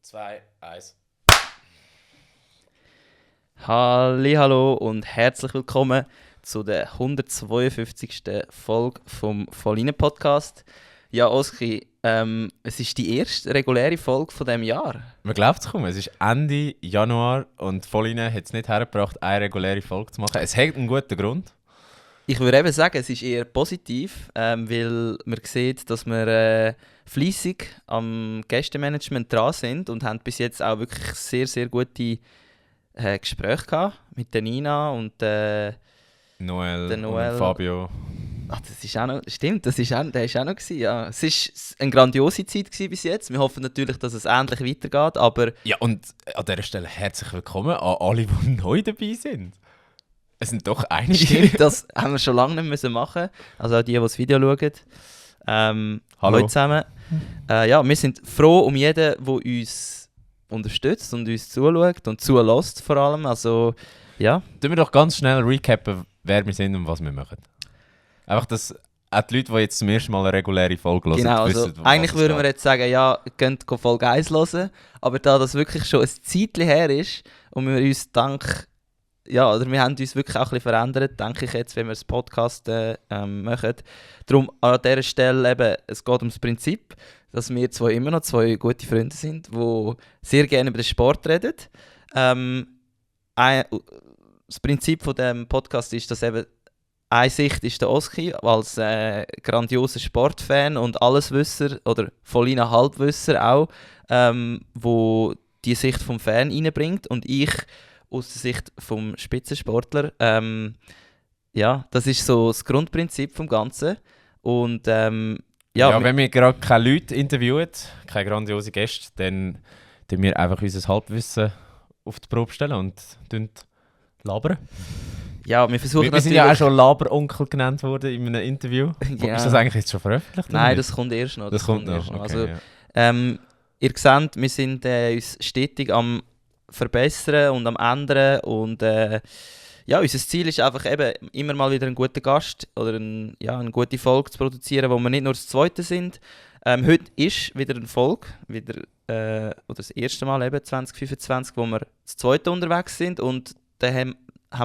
2, 1. Hallo und herzlich willkommen zu der 152. Folge vom Vollinen-Podcast. Ja, Oski, es ist die erste reguläre Folge von diesem Jahr. Man glaubt es kaum, es ist Ende Januar und Vollinen hat es nicht hergebracht, eine reguläre Folge zu machen. Es hat einen guten Grund. Ich würde eben sagen, es ist eher positiv, weil man sieht, dass wir fleissig am Gästemanagement dran sind und haben bis jetzt auch wirklich sehr, sehr gute Gespräche gehabt mit der Nina und Noel der Noel. und Fabio. Ach, das ist auch noch, stimmt, der ist auch noch gewesen, ja. Es war eine grandiose Zeit gewesen bis jetzt. Wir hoffen natürlich, dass es ähnlich weitergeht, aber... Ja, und an dieser Stelle herzlich willkommen an alle, die neu dabei sind. Es sind doch einige. Stimmt, das haben wir schon lange nicht müssen machen. Also auch die das Video schauen. Hallo zusammen. Ja, wir sind froh um jeden, der uns unterstützt und uns zuschaut und zulässt vor allem. Also, ja. Tun wir doch ganz schnell recappen, wer wir sind und was wir machen. Einfach, dass auch die Leute, die jetzt zum ersten Mal eine reguläre Folge hören, genau, also wissen, eigentlich würden wir jetzt sagen, ja, könnt Folge 1 hören. Aber da das wirklich schon ein Zeitchen her ist und wir uns wir haben uns wirklich auch ein bisschen verändert, denke ich jetzt, wenn wir das Podcast machen. Darum an dieser Stelle eben, es geht um das Prinzip, dass wir immer noch zwei gute Freunde sind, die sehr gerne über den Sport reden. Das Prinzip von dem Podcast ist, dass eben eine Sicht ist der Oski als grandioser Sportfan und Alleswisser oder Vollinen Halbwisser auch, wo die Sicht vom Fan reinbringt und ich aus der Sicht vom Spitzensportler. Ja, das ist so das Grundprinzip vom Ganzen. Und wenn wir gerade keine Leute interviewen, keine grandiose Gäste, dann tun wir einfach unser Halbwissen auf die Probe stellen und labern. Ja, wir versuchen wir sind ja auch schon Laberonkel genannt worden in einem Interview. Ja. Ist das eigentlich jetzt schon veröffentlicht? Nein, das kommt erst noch. Das kommt noch. Okay, also, ja. Ihr seht, wir sind uns stetig am verbessern und am ändern und unser Ziel ist einfach eben immer mal wieder einen guten Gast oder eine gute Folge zu produzieren, wo wir nicht nur das Zweite sind. Heute ist wieder eine Folge, oder das erste Mal eben 2025, wo wir das Zweite unterwegs sind und da haben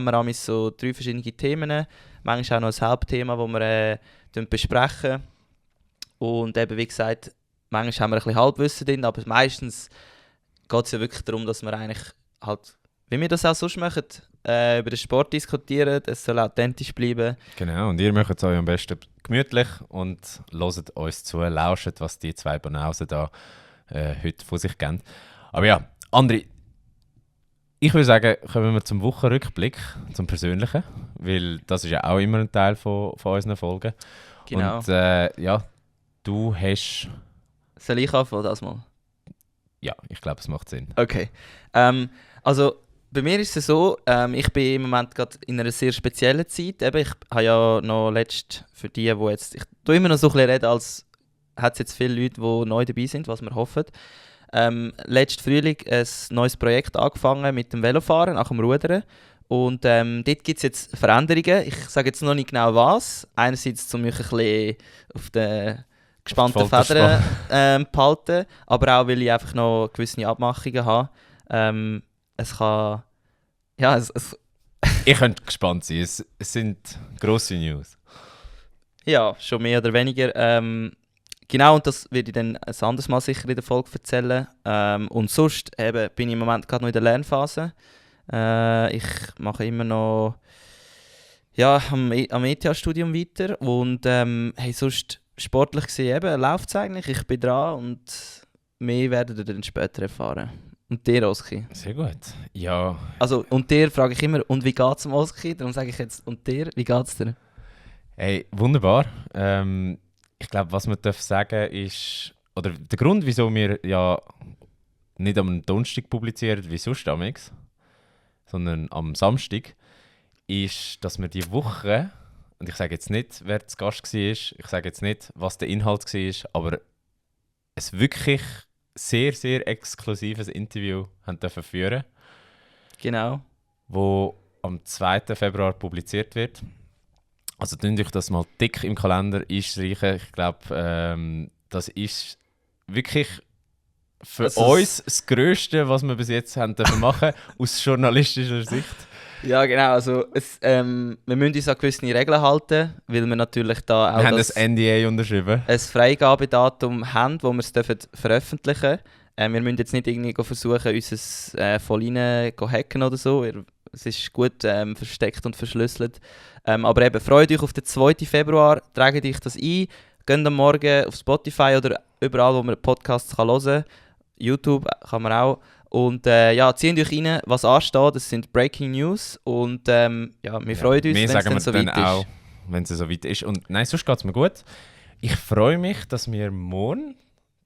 wir auch so 3 verschiedene Themen, manchmal auch noch ein Hauptthema, das wir besprechen und eben wie gesagt, manchmal haben wir ein bisschen Halbwissen drin, aber meistens geht es ja wirklich darum, dass wir eigentlich halt, wie wir das auch sonst machen, über den Sport diskutieren, es soll authentisch bleiben. Genau, und ihr macht es euch am besten gemütlich und hört uns zu, lauscht, was die zwei Banausen da heute von sich geben. Aber ja, André, ich würde sagen, kommen wir zum Wochenrückblick, zum Persönlichen, weil das ist ja auch immer ein Teil von unseren Folgen. Genau. Und du hast... Soll ich anfangen das mal? Ja, ich glaube, es macht Sinn. Okay. Also bei mir ist es so, ich bin im Moment gerade in einer sehr speziellen Zeit. Eben, ich habe ja noch für die jetzt... Ich tue immer noch so ein bisschen reden, als hat es jetzt viele Leute, die neu dabei sind, was wir hoffen. Letzten Frühling ein neues Projekt angefangen mit dem Velofahren, nach dem Rudern. Und dort gibt es jetzt Veränderungen. Ich sage jetzt noch nicht genau was. Einerseits, um mich ein bisschen auf den gespannten Federn behalten, aber auch, weil ich einfach noch gewisse Abmachungen habe. Es kann... Ja, Ich könnte gespannt sein. Es sind grosse News. Ja, schon mehr oder weniger. Genau, und das werde ich dann ein anderes Mal sicher in der Folge erzählen. Und sonst bin ich im Moment gerade noch in der Lernphase. Ich mache immer noch am ETH-Studium weiter und sonst sportlich gesehen läuft es eigentlich. Ich bin dran und mehr werdet ihr dann später erfahren. Und dir, Oski? Sehr gut. Ja. Also, und dir frage ich immer, und wie geht es dem Oski? Darum sage ich jetzt, und dir, wie geht es dir? Hey, wunderbar. Ich glaube, was man sagen darf, ist, oder der Grund, wieso wir ja nicht am Donnerstag publizieren, wie sonst damals, sondern am Samstag, ist, dass wir die Woche, und ich sage jetzt nicht, wer zu Gast war, ich sage jetzt nicht, was der Inhalt war, aber ein wirklich sehr, sehr exklusives Interview haben dürfen führen. Genau. Wo am 2. Februar publiziert wird. Also könnt euch das mal dick im Kalender einstreichen. Ich glaube, das ist wirklich für uns das Grösste, was wir bis jetzt haben dürfen machen, aus journalistischer Sicht. Ja, genau. Also, wir müssen uns an gewisse Regeln halten, weil wir natürlich da auch Wir haben ein NDA unterschrieben. ein Freigabedatum haben, wo wir es veröffentlichen dürfen. Wir müssen jetzt nicht irgendwie versuchen, unser Volline zu hacken oder so. Es ist gut versteckt und verschlüsselt. Aber eben, freut euch auf den 2. Februar, tragt euch das ein, geht am Morgen auf Spotify oder überall, wo man Podcasts hören kann. YouTube kann man auch. Und zieht euch rein, was ansteht. Das sind Breaking News. Und wir freuen uns, wenn es dann so weit ist. Auch, wenn es so weit ist. Und nein, sonst geht es mir gut. Ich freue mich, dass wir morgen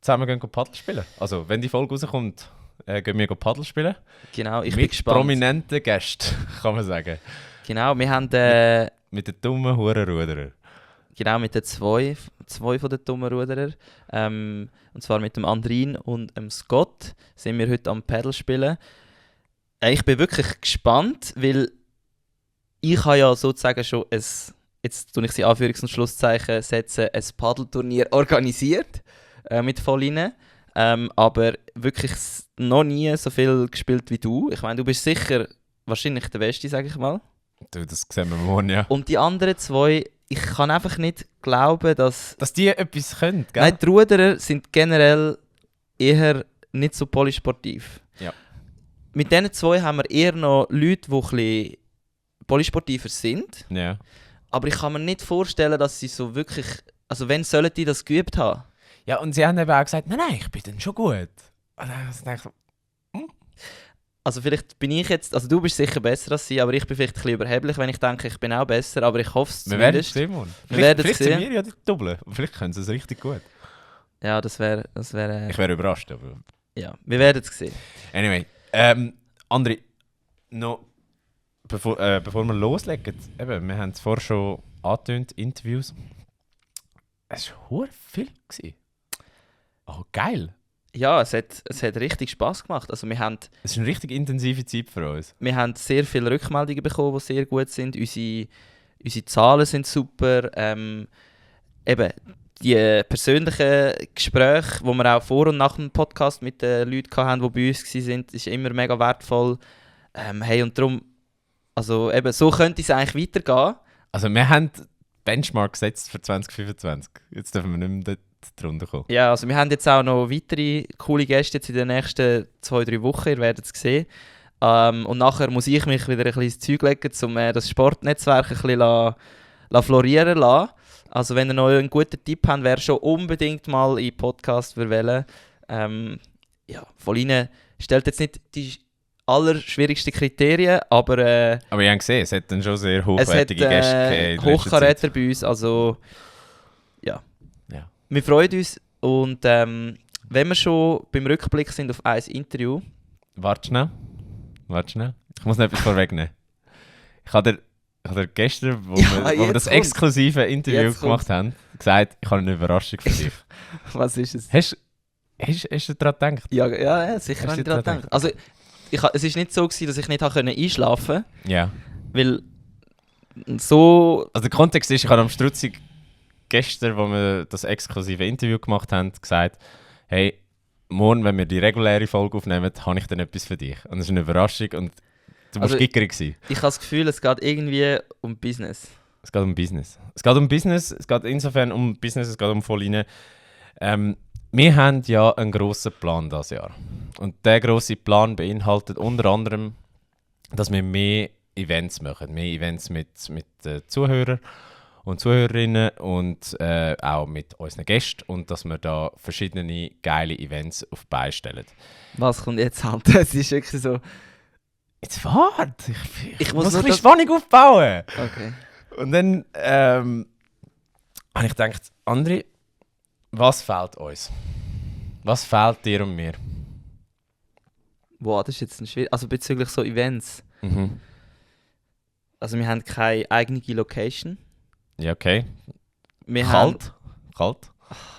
zusammen gehen Paddel spielen. Also, wenn die Folge rauskommt, gehen wir Paddel spielen. Genau, ich bin mit gespannt. Prominenten Gästen, kann man sagen. Genau, wir haben... mit den dummen Hurenruderer. Genau, mit den zwei von den dummen Ruderer. Und zwar mit dem Andrin und dem Scott sind wir heute am Paddle spielen. Ich bin wirklich gespannt, weil ich habe ja sozusagen schon jetzt tue ich sie Anführungs- und Schlusszeichen setzen, ein Paddelturnier organisiert mit Volline. Aber wirklich noch nie so viel gespielt wie du. Ich meine, du bist sicher wahrscheinlich der Beste, sage ich mal. Du, das sehen wir morgen, ja. Und die anderen zwei, ich kann einfach nicht glauben, dass die etwas können, gell? Nein, die Ruderer sind generell eher nicht so polysportiv. Ja. Mit diesen zwei haben wir eher noch Leute, die ein bisschen polysportiver sind. Ja. Aber ich kann mir nicht vorstellen, dass sie so wirklich... Also wenn sollen die das geübt haben? Ja, und sie haben eben auch gesagt, nein, ich bin dann schon gut. Und dann denke ich so, Also vielleicht bin ich jetzt... Also du bist sicher besser als sie, aber ich bin vielleicht ein bisschen überheblich, wenn ich denke, ich bin auch besser. Aber ich hoffe es wir werden es zumindest. sehen, Mann. Wir werden es Vielleicht sind sehen. wir ja die Doppel. Vielleicht können sie es richtig gut. Ja, das wäre... Ich wäre überrascht, aber... Ja, wir werden es sehen. Anyway, André, noch bevor wir loslegen, eben, wir haben es vorher schon angetönt, Interviews. Es war viel gewesen. Oh, geil. Ja, es hat richtig Spass gemacht. Also wir haben... Es ist eine richtig intensive Zeit für uns. Wir haben sehr viele Rückmeldungen bekommen, die sehr gut sind. Unsere Zahlen sind super. Eben, die persönlichen Gespräche, die wir auch vor und nach dem Podcast mit den Leuten hatten, die bei uns waren, ist immer mega wertvoll. Hey, und darum, also eben, so könnte es eigentlich weitergehen. Also wir haben Benchmark gesetzt für 2025. Jetzt dürfen wir nicht mehr dort drunter kommen. Ja, also wir haben jetzt auch noch weitere coole Gäste jetzt in den nächsten 2-3 Wochen, ihr werdet es sehen. Und nachher muss ich mich wieder ein bisschen ins Zeug legen, um das Sportnetzwerk ein bisschen florieren lassen. Also wenn ihr noch einen guten Tipp habt, wer schon unbedingt mal in Podcast wählen. Volline stellt jetzt nicht die allerschwierigsten Kriterien, aber wir haben gesehen, es hat dann schon sehr hochwertige Gäste gegeben. Hochkaräter bei uns, also ja. Wir freuen uns und wenn wir schon beim Rückblick sind auf ein Interview... Warte schnell. Ich muss noch etwas vorwegnehmen. Ich habe dir gestern, wo wir das exklusive Interview gemacht haben, gesagt, ich habe eine Überraschung für dich. Was ist es? Hast du daran gedacht? Ja, sicher habe ich daran gedacht. Also, es war nicht so, dass ich nicht einschlafen konnte. Ja. Weil so... Also der Kontext ist, ich habe am Strutzig gestern, wo wir das exklusive Interview gemacht haben, gesagt, hey, morgen, wenn wir die reguläre Folge aufnehmen, habe ich dann etwas für dich. Und das ist eine Überraschung und du warst gickerig sein. Ich habe das Gefühl, es geht irgendwie um Business. Es geht um Business. Es geht insofern um Business, es geht um Volline. Wir haben ja einen grossen Plan dieses Jahr. Und dieser grosse Plan beinhaltet unter anderem, dass wir mehr Events machen. Mehr Events mit Zuhörern und Zuhörerinnen und auch mit unseren Gästen. Und dass wir da verschiedene geile Events auf die Beine stellen. Was kommt jetzt halt? Es ist wirklich so... Jetzt warte! Ich muss ein bisschen das... Spannung aufbauen! Okay. Und dann habe ich gedacht, André, was fehlt uns? Was fehlt dir und mir? Wow, das ist jetzt ein schwierig. Also bezüglich so Events. Mhm. Also wir haben keine eigene Location. Ja, okay. Kalt.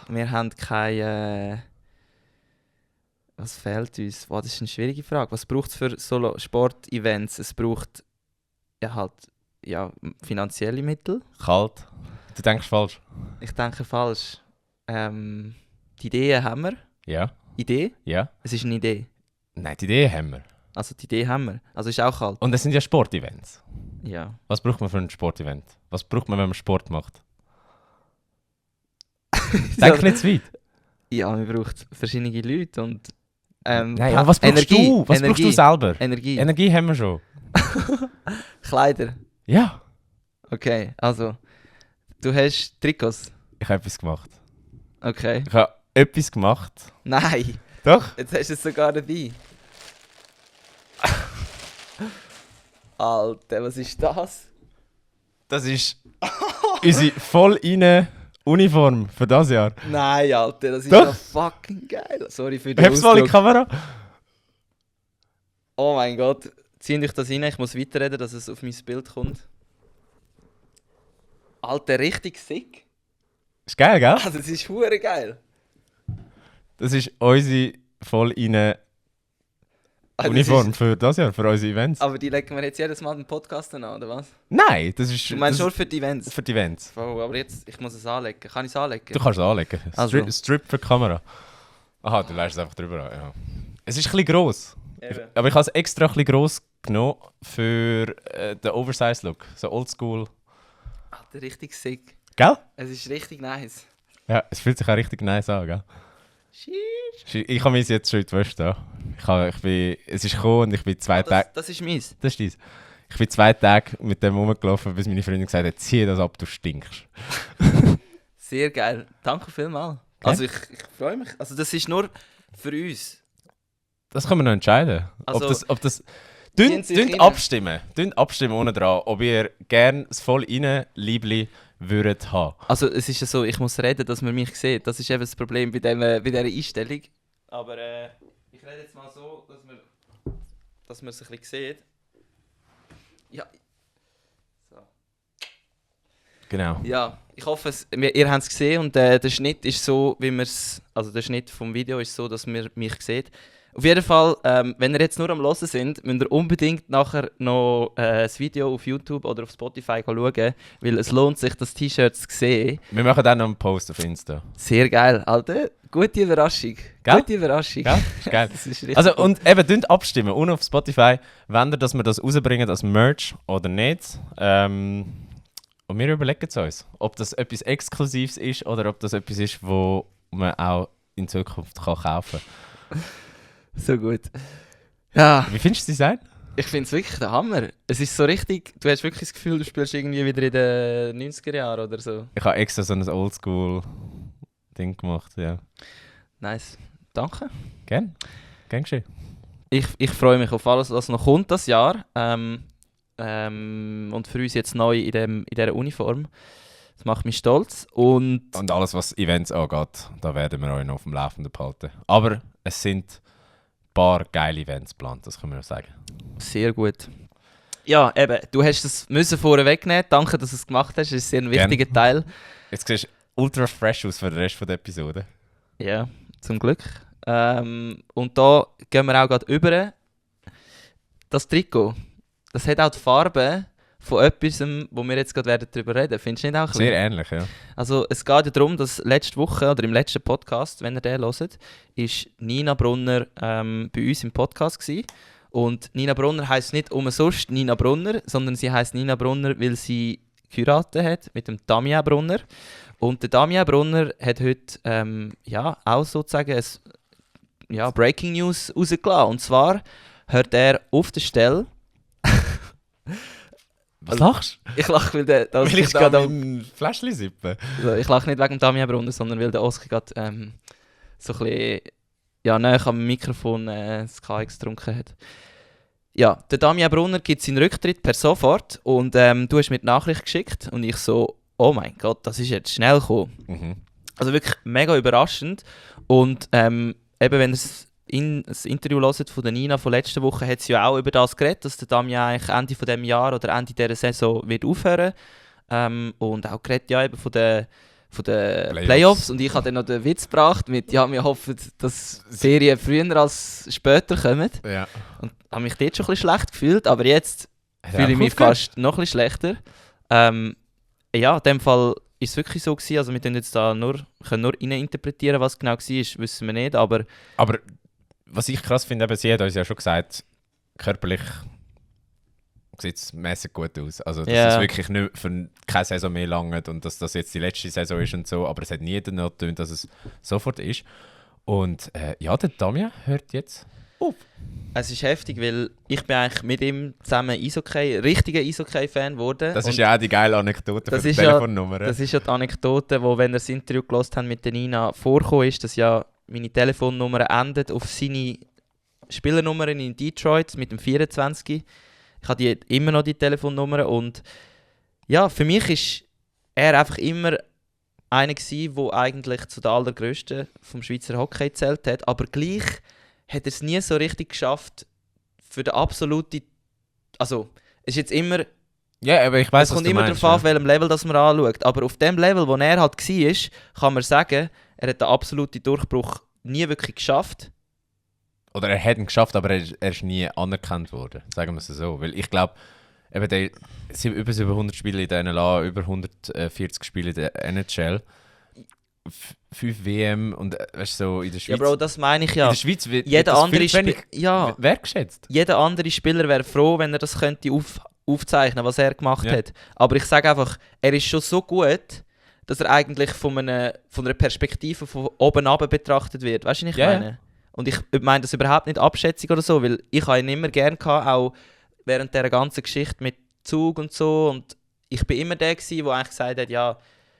Wir haben keine... Was fehlt uns? Wow, das ist eine schwierige Frage. Was braucht es für so Sportevents? Es braucht finanzielle Mittel. Kalt. Du denkst falsch. Ich denke falsch. Die Ideen haben wir. Ja. Idee? Ja. Es ist eine Idee. Nein, die Idee haben wir. Also die Idee haben wir. Also ist auch kalt. Und es sind ja Sportevents. Ja. Was braucht man für ein Sportevent? Was braucht man, wenn man Sport macht? Denk nicht zu weit. Ja, man braucht verschiedene Leute und Nein, aber was brauchst Energie, du? Was brauchst du selber? Energie. Energie haben wir schon. Kleider. Ja. Okay, also du hast Trikots. Ich habe etwas gemacht. Okay. Ich habe etwas gemacht. Nein, Doch? jetzt hast du es sogar dabei. Alter, was ist das? Das ist unsere voll reine Uniform für das Jahr. Nein, Alter, das ist Doch. ja fucking geil. Sorry für den Hab's mal in die Ausdruck. Kamera. Oh mein Gott, zieht euch das rein, ich muss weiterreden, dass es auf mein Bild kommt. Alter, richtig sick. Ist geil, gell? Also, das ist hure geil. Das ist unsere voll reine Also, Uniform für das Jahr, für unsere Events. Aber die legen wir jetzt jedes Mal den Podcast an, oder was? Nein, das ist Du meinst das nur für die Events? für die Events. Oh, aber jetzt, ich muss es anlegen. Kann ich es anlegen? Du kannst es anlegen. Also. Strip für die Kamera. Aha, du lässt es einfach drüber an. Ja. Es ist ein bisschen gross. Eben. Aber ich habe es extra ein bisschen gross genommen für den Oversize-Look. So oldschool. Alter, richtig sick. Gell? Es ist richtig nice. Ja, es fühlt sich auch richtig nice an, gell? Sheesh. Ich habe mich jetzt schon in die Wäsche da. Es ist gekommen und ich bin 2 Tage... Das ist meins. Das ist dies. Ich bin 2 Tage mit dem rumgelaufen, bis meine Freundin gesagt hat, zieh das ab, du stinkst. Sehr geil. Danke vielmals. Okay. Also ich freue mich. Also das ist nur für uns. Das können wir noch entscheiden. Also, ob das ziehen Sie sich Dünnt rein. abstimmen. Dünnt abstimmen unten dran, ob ihr gerne das voll rein Liebli würdet haben. Also es ist ja so, ich muss reden, dass man mich sieht. Das ist eben das Problem bei dieser Einstellung. Aber ich rede jetzt mal so, dass man es ein bisschen sieht. Ja. So. Genau. Ja, ich hoffe, ihr habt es gesehen und der Schnitt ist so, wie man es, also der Schnitt vom Video ist so, dass man mich sieht. Auf jeden Fall, wenn ihr jetzt nur am Hören sind, müsst ihr unbedingt nachher noch das Video auf YouTube oder auf Spotify schauen, weil es lohnt sich, das T-Shirt zu sehen. Wir machen dann noch einen Post auf Insta. Sehr geil, Alter. Gute Überraschung. Gell? Gute Überraschung. Gell? Ist geil. Das ist richtig Also, gut. und eben, dünnt abstimmen. Und auf Spotify, wenn ihr, dass wir das rausbringen als Merch oder nicht. Und wir überlegen es uns, ob das etwas Exklusives ist oder ob das etwas ist, wo man auch in Zukunft kann kaufen kann. So gut. Ja, Wie findest du das Design? ich finde es wirklich der Hammer. Es ist so richtig, du hast wirklich das Gefühl, du spielst irgendwie wieder in den 90er Jahren oder so. Ich habe extra so ein Oldschool-Ding gemacht, ja. Nice. Danke. Gern geschehen. Ich freue mich auf alles, was noch kommt das Jahr. Und für uns jetzt neu in dieser Uniform. Das macht mich stolz. Und Und alles, was Events angeht, da werden wir euch noch auf dem Laufenden behalten. Aber es sind ein paar geile Events geplant, das können wir noch sagen. sehr gut. Ja, eben, du hast es müssen vorher wegnehmen. Danke, dass du es gemacht hast. Das ist sehr ein Gerne. wichtiger Teil. Jetzt siehst du ultra fresh aus für den Rest der Episode. Ja, zum Glück. Und da gehen wir auch gerade über. Das Trikot, das hat auch die Farbe von etwas, wo wir jetzt gerade darüber reden werden. Findest du nicht auch ein Sehr bisschen? ähnlich, ja. Also es geht ja darum, dass letzte Woche oder im letzten Podcast, wenn ihr den hört, ist Nina Brunner bei uns im Podcast gewesen. Und Nina Brunner heisst nicht umsonst Nina Brunner, sondern sie heisst Nina Brunner, weil sie geheiratet hat mit dem Damien Brunner. Und der Damien Brunner hat heute auch sozusagen ein Breaking News rausgelassen. Und zwar hört er auf der Stelle... Was lachst du? Ich lache, weil das Will ich ist da gerade ein Fläschchen sippen? Also ich lache nicht wegen dem Damien Brunner, sondern weil der Oskar gerade so ein bisschen näher am Mikrofon das KX getrunken hat. Ja, der Damien Brunner gibt seinen Rücktritt per sofort und du hast mir die Nachricht geschickt und ich so, oh mein Gott, das ist jetzt schnell gekommen. Mhm. Also wirklich mega überraschend und eben wenn ihr das Interview hört von der Nina von letzter Woche, hat sie ja auch über das geredet, dass der Damien eigentlich Ende von dem Jahr oder Ende dieser Saison wird aufhören. Und auch geredet ja eben von den Playoffs. Und ich habe dann noch den Witz gebracht mit, ja, wir hoffen, dass Serien früher als später kommen. Ja. Und habe mich dort schon ein bisschen schlecht gefühlt, aber jetzt Hat er fühle ich auch mich aufgehört? fast noch ein bisschen schlechter. Ja, in dem Fall es wirklich so gewesen? Also wir können jetzt da nur interpretieren, was genau war, wissen wir nicht, aber was ich krass finde, eben, sie hat uns ja schon gesagt, körperlich sieht es mäßig gut aus. Also, dass es wirklich nicht für keine Saison mehr langt und dass das jetzt die letzte Saison ist und so. Aber es hat nie danach getönt, dass es sofort ist. Und ja, der Damien hört jetzt auf. Es ist heftig, weil ich bin eigentlich mit ihm zusammen richtiger Eishockey-Fan geworden. Das ist ja auch die geile Anekdote für die Telefonnummer. Das ist ja die Anekdote, wo, wenn ihr das Interview gehört habt mit der Nina, vorgekommen ist, dass ja meine Telefonnummer endet auf seine Spielernummern in Detroit mit dem 24. Ich habe immer noch die Telefonnummer und ja, für mich ist er einfach immer einer gewesen, der eigentlich zu den allergrößten vom Schweizer Hockey gezählt hat, aber gleich hat er es nie so richtig geschafft für den absoluten, also es ist jetzt immer, ja, aber ich weiss, es kommt immer darauf an, auf welchem Level das man anschaut, aber auf dem Level, wo er halt war, kann man sagen, er hat den absoluten Durchbruch nie wirklich geschafft. Oder er hat ihn geschafft, aber er ist nie anerkannt worden, sagen wir es so. Weil ich glaube, über 700 Spiele in der NLA, über 140 Spiele in der NHL, 5 WM und weißt, so in der Schweiz. Ja, Bro, das meine ich ja. In der Schweiz wird jeder das andere wertgeschätzt. Jeder andere Spieler wäre froh, wenn er das könnte aufzeichnen, was er gemacht hat. Aber ich sage einfach, er ist schon so gut, dass er eigentlich von einer Perspektive von oben ab betrachtet wird. Weißt du, was ich meine? Und ich meine das überhaupt nicht Abschätzung oder so, weil ich habe ihn immer gerne gehabt, auch während dieser ganzen Geschichte mit Zug und so. Und ich bin immer der gewesen, der eigentlich gesagt hat, ja,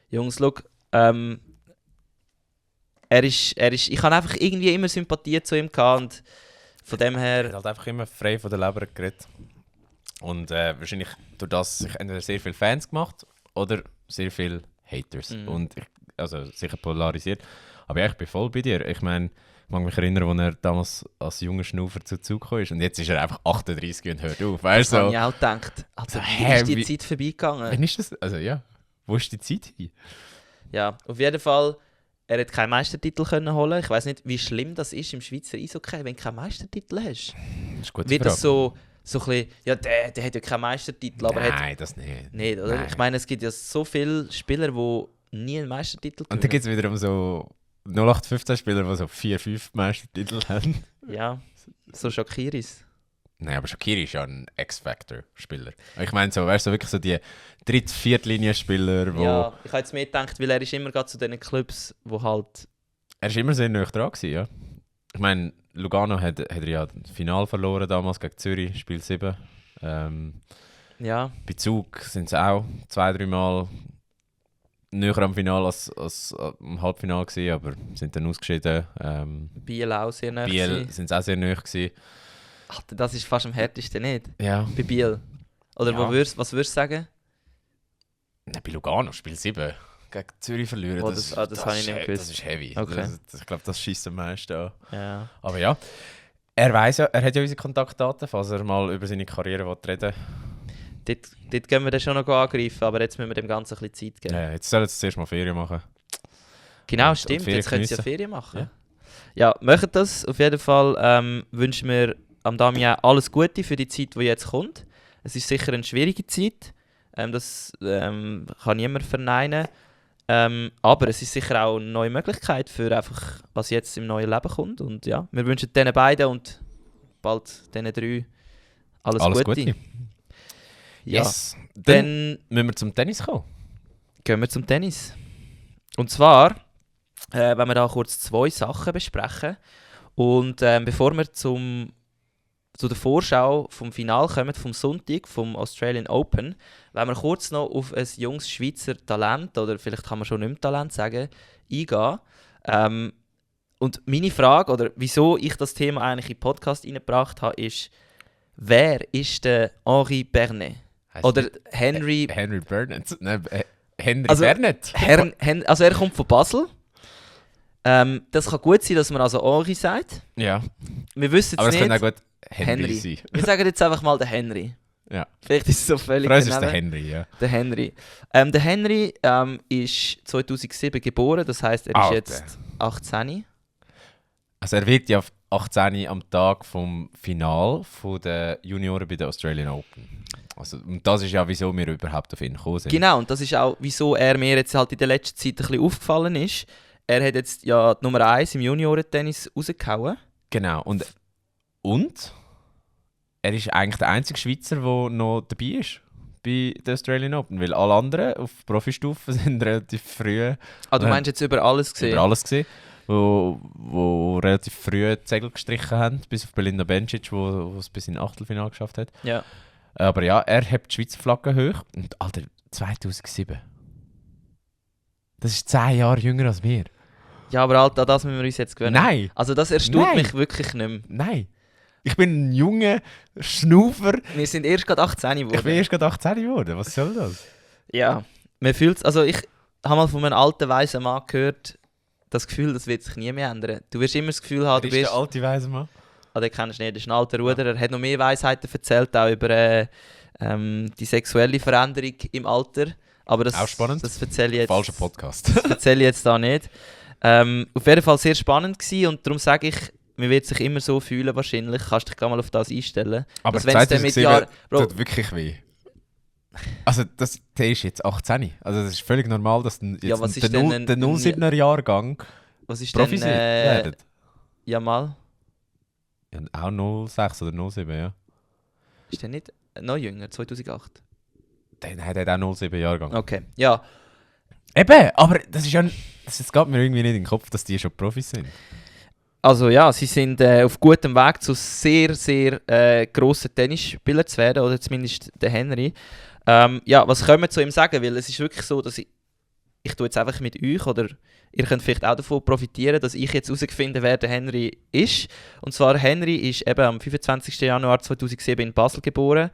Jungs, schau, ich habe einfach irgendwie immer Sympathie zu ihm gehabt und von dem her... Er hat halt einfach immer frei von der Leber geredet. Und wahrscheinlich durch das sich entweder sehr viele Fans gemacht oder sehr viele Haters. Und also sicher polarisiert. Aber ja, ich bin voll bei dir. Ich meine, ich mag mich erinnern, als er damals als junger Schnaufer zu Zug kam und jetzt ist er einfach 38 und hört auf. Weißt du? Das habe ich auch gedacht. Also, wie ist die Zeit vorbeigegangen? Wann ist das? Also ja, wo ist die Zeit hin? Ja, auf jeden Fall, er hat keinen Meistertitel können holen. Ich weiß nicht, wie schlimm das ist im Schweizer Eishockey, wenn du keinen Meistertitel hast. Das ist gut. Wird das so ein bisschen, ja, der hat ja keinen Meistertitel, aber nein, das nicht. Nicht, oder? Nein. Ich meine, es gibt ja so viele Spieler, die nie einen Meistertitel gewinnen. Und dann gibt es wiederum so 0815-Spieler, die so 4-5 Meistertitel haben. Ja, so Shakiris. Nein, aber Shaqiri ist ja ein X-Factor-Spieler. Ich meine, so, weißt du, wirklich so die Dritt-Viertlinie-Spieler, wo... Ja, ich habe jetzt mehr gedacht, weil er ist immer gerade zu diesen Clubs, wo halt... Er ist immer sehr nah dran gewesen, ja. Ich meine, Lugano hat er ja das Finale verloren damals gegen Zürich, Spiel 7. Ja. Bei Zug sind sie auch 2-3 Mal näher am Finale als am Halbfinale gewesen, aber sind dann ausgeschieden. Biel auch sehr nah. Biel sind sie auch sehr nah gewesen. Ach, das ist fast am härtesten, nicht? Ja. Bei Biel. Oder ja. Was würdest du sagen? Nein, bei Lugano, Spiel 7. Gegen Zürich verlieren, das habe ich nicht gewusst. Das ist heavy. Okay. Ich glaube, das schießt am meisten an. Ja. Aber ja, er weiss ja, er hat ja unsere Kontaktdaten, falls er mal über seine Karriere reden will. Dort können wir dann schon noch angreifen, aber jetzt müssen wir dem Ganzen ein bisschen Zeit geben. Ja, jetzt sollen sie zuerst mal Ferien machen. Genau, und stimmt. Ferien Jetzt können sie ja geniessen. Ferien machen. Ja, machen das. Auf jeden Fall wünschen wir am Damian alles Gute für die Zeit, die jetzt kommt. Es ist sicher eine schwierige Zeit. Das kann niemand verneinen. Aber es ist sicher auch eine neue Möglichkeit für einfach, was jetzt im neuen Leben kommt. Und ja, wir wünschen diesen beiden und bald diesen 3 alles Gute. Ja. Yes. Dann müssen wir zum Tennis kommen. Gehen wir zum Tennis. Und zwar, wenn wir da kurz 2 Sachen besprechen. Und bevor wir zu der Vorschau vom Finale kommen, vom Sonntag, vom Australian Open, wollen wir kurz noch auf ein junges Schweizer Talent, oder vielleicht kann man schon nicht mehr Talent sagen, eingehen. Und meine Frage, oder wieso ich das Thema eigentlich in den Podcast reingebracht habe, ist, wer ist der Henri Bernet? Oder Henry Bernet. Nein, Henry also, Bernet. Also er kommt von Basel. Das kann gut sein, dass man also Henri sagt. Ja. Wir wissen aber es es nicht. könnte auch gut Henry sein. Wir sagen jetzt einfach mal der Henry. Ja. Vielleicht ist es so völlig Für uns ist der Henry, ja. Der Henry. Der Henry ist 2007 geboren, das heisst, er ist jetzt 18. Also er wird ja 18 am Tag vom Final der Junioren bei der Australian Open. Also, und das ist ja, wieso wir überhaupt auf ihn gekommen sind. Genau, und das ist auch, wieso er mir jetzt halt in der letzten Zeit ein bisschen aufgefallen ist. Er hat jetzt ja die Nummer 1 im Juniorentennis rausgehauen. Genau. Und er ist eigentlich der einzige Schweizer, der noch dabei ist bei der Australian Open, weil alle anderen auf Profistufe sind relativ früh. Ah, du meinst jetzt über alles gesehen? Über alles gesehen, wo relativ früh die Segel gestrichen haben, bis auf Belinda Bencic, wo es bis in Achtelfinale geschafft hat. Ja. Aber ja, er hebt die Schweizer Flagge hoch und Alter, 2007. Das ist 10 Jahre jünger als wir. Ja, aber Alter, an das müssen wir uns jetzt gewöhnen. Nein! Also das erstaunt Nein. mich wirklich nicht mehr. Nein! Ich bin ein junger Schnaufer. Wir sind erst gerade 18 geworden. Ich bin erst gerade 18 geworden. Was soll das? Ja, man fühlt also ich habe mal von einem alten, weisen Mann gehört, das Gefühl, das wird sich nie mehr ändern. Du wirst immer das Gefühl haben, Wer du ist bist... der alte Weise Mann? Ah, den kennst du nicht, das ist ein alter Ruder. Er hat noch mehr Weisheiten erzählt, auch über die sexuelle Veränderung im Alter. Aber das, Auch spannend. Das erzähle ich jetzt, Falscher Podcast. das erzähle ich jetzt da nicht. Auf jeden Fall sehr spannend gewesen und darum sage ich, man wird sich immer so fühlen wahrscheinlich. Kannst dich gar mal auf das einstellen. Aber dass wenn's dann 2007 Bro, tut wirklich weh. Also der ist jetzt 18. Also das ist völlig normal, dass jetzt Ja, was ist der denn 07er Jahrgang was ist Profis denn... werden. Ja mal, Ja, auch 06 oder 07, ja. ist der nicht noch jünger, 2008? Dann hat er auch 07 Jahrgang. Okay, ja. Eben, aber das ist ja... Das geht mir irgendwie nicht in den Kopf, dass die schon Profis sind. Also ja, sie sind auf gutem Weg zu sehr, sehr grossen Tennisspielern zu werden, oder zumindest der Henry. Ja, was können wir zu ihm sagen? Weil es ist wirklich so, dass ich tue jetzt einfach mit euch, oder ihr könnt vielleicht auch davon profitieren, dass ich jetzt herausgefunden wer der Henry ist. Und zwar, Henry ist eben am 25. Januar 2007 in Basel geboren.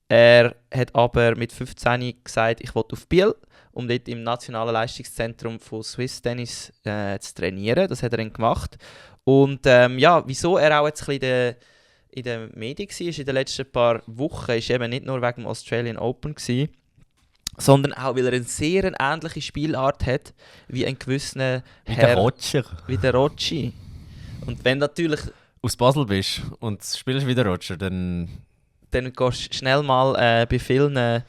Er hat aber mit 15 gesagt, ich will auf Biel, um dort im Nationalen Leistungszentrum von Swiss Tennis zu trainieren. Das hat er dann gemacht. Und ja, wieso er auch jetzt ein bisschen in den Medien war in den letzten paar Wochen, ist eben nicht nur wegen dem Australian Open gewesen, sondern auch, weil er eine sehr ähnliche Spielart hat wie ein gewisser Wie der Roger. wie der Rocci. Und wenn natürlich Aus Basel bist und spielst wie der Roger, dann gehst du schnell mal bei vielen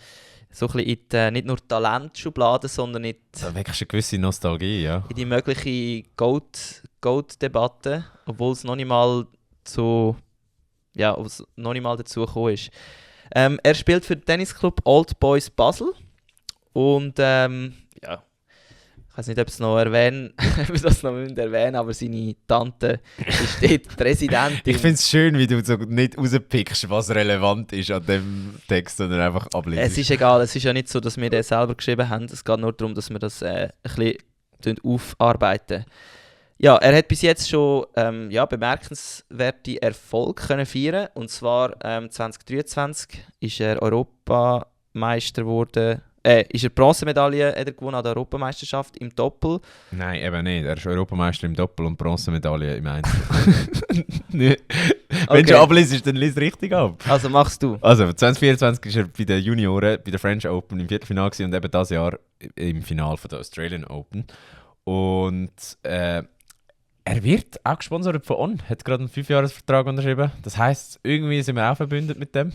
so ein bisschen in die, nicht nur Talentschublade, sondern in da weckst du eine gewisse Nostalgie, ja. die mögliche Goat-Debatte, obwohl es noch nicht mal dazu gekommen ist. Er spielt für den Tennisclub Old Boys Basel und ja, ich weiß nicht, ob ich es noch erwähnen, ob ich das noch erwähnen, aber seine Tante ist dort Präsidentin. Ich finde es schön, wie du so nicht rauspickst, was relevant ist an dem Text, sondern einfach abliest. Es ist egal, es ist ja nicht so, dass wir den selber geschrieben haben. Es geht nur darum, dass wir das ein bisschen aufarbeiten. Ja, er hat bis jetzt schon bemerkenswerte Erfolge können feiern. Und zwar 2023 ist er Europameister geworden. Ist er Bronzemedaille hat er gewonnen an der Europameisterschaft im Doppel. Nein, eben nicht. Er ist Europameister im Doppel und Bronzemedaille im Einzel. Wenn Okay. du abliest, dann liest richtig ab. Also machst du. Also 2024 ist er bei den Junioren, bei der French Open im Viertelfinale gewesen und eben dieses Jahr im Finale von der Australian Open. Und er wird auch gesponsert von On, hat gerade einen 5-Jahres-Vertrag unterschrieben. Das heisst, irgendwie sind wir auch verbündet mit dem.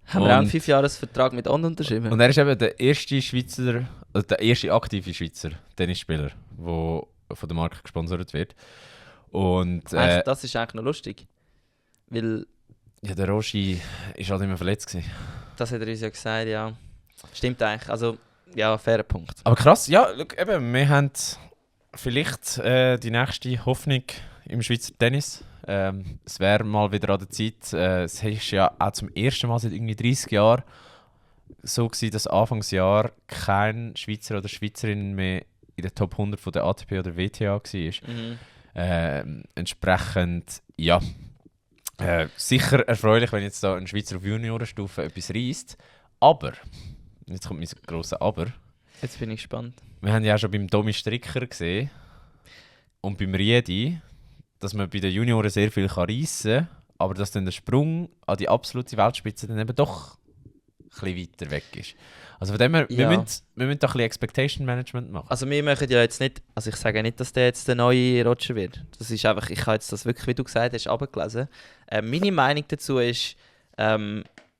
Haben wir auch einen 5-Jahres-Vertrag mit On unterschrieben? Und er ist eben der erste Schweizer, also der erste aktive Schweizer Tennisspieler, der von der Marke gesponsert wird. Und Das ist eigentlich noch lustig. Weil, ja, der Roshi ist halt immer verletzt gewesen. das hat er uns ja gesagt, ja. Stimmt eigentlich. Also, ja, fairer Punkt. Aber krass, ja, look, eben, wir haben vielleicht die nächste Hoffnung im Schweizer Tennis. Es wäre mal wieder an der Zeit. Es ist ja auch zum ersten Mal seit irgendwie 30 Jahren so gewesen, dass Anfangsjahr kein Schweizer oder Schweizerin mehr in der Top 100 von der ATP oder WTA war. Mhm. Entsprechend, ja, sicher erfreulich, wenn jetzt da ein Schweizer auf Juniorenstufe etwas reisst. Aber, jetzt kommt mein grosses Aber, Jetzt bin ich gespannt. wir haben ja auch schon beim Domi Stricker gesehen und beim Riedi, dass man bei den Junioren sehr viel reissen kann, aber dass dann der Sprung an die absolute Weltspitze dann eben doch ein bisschen weiter weg ist. Also von dem her, wir Ja. müssen da ein bisschen Expectation Management machen. Also wir machen ja jetzt nicht, also ich sage nicht, dass der jetzt der neue Roger wird. Das ist einfach, ich habe jetzt das wirklich, wie du gesagt hast, abgelesen. Meine Meinung dazu ist,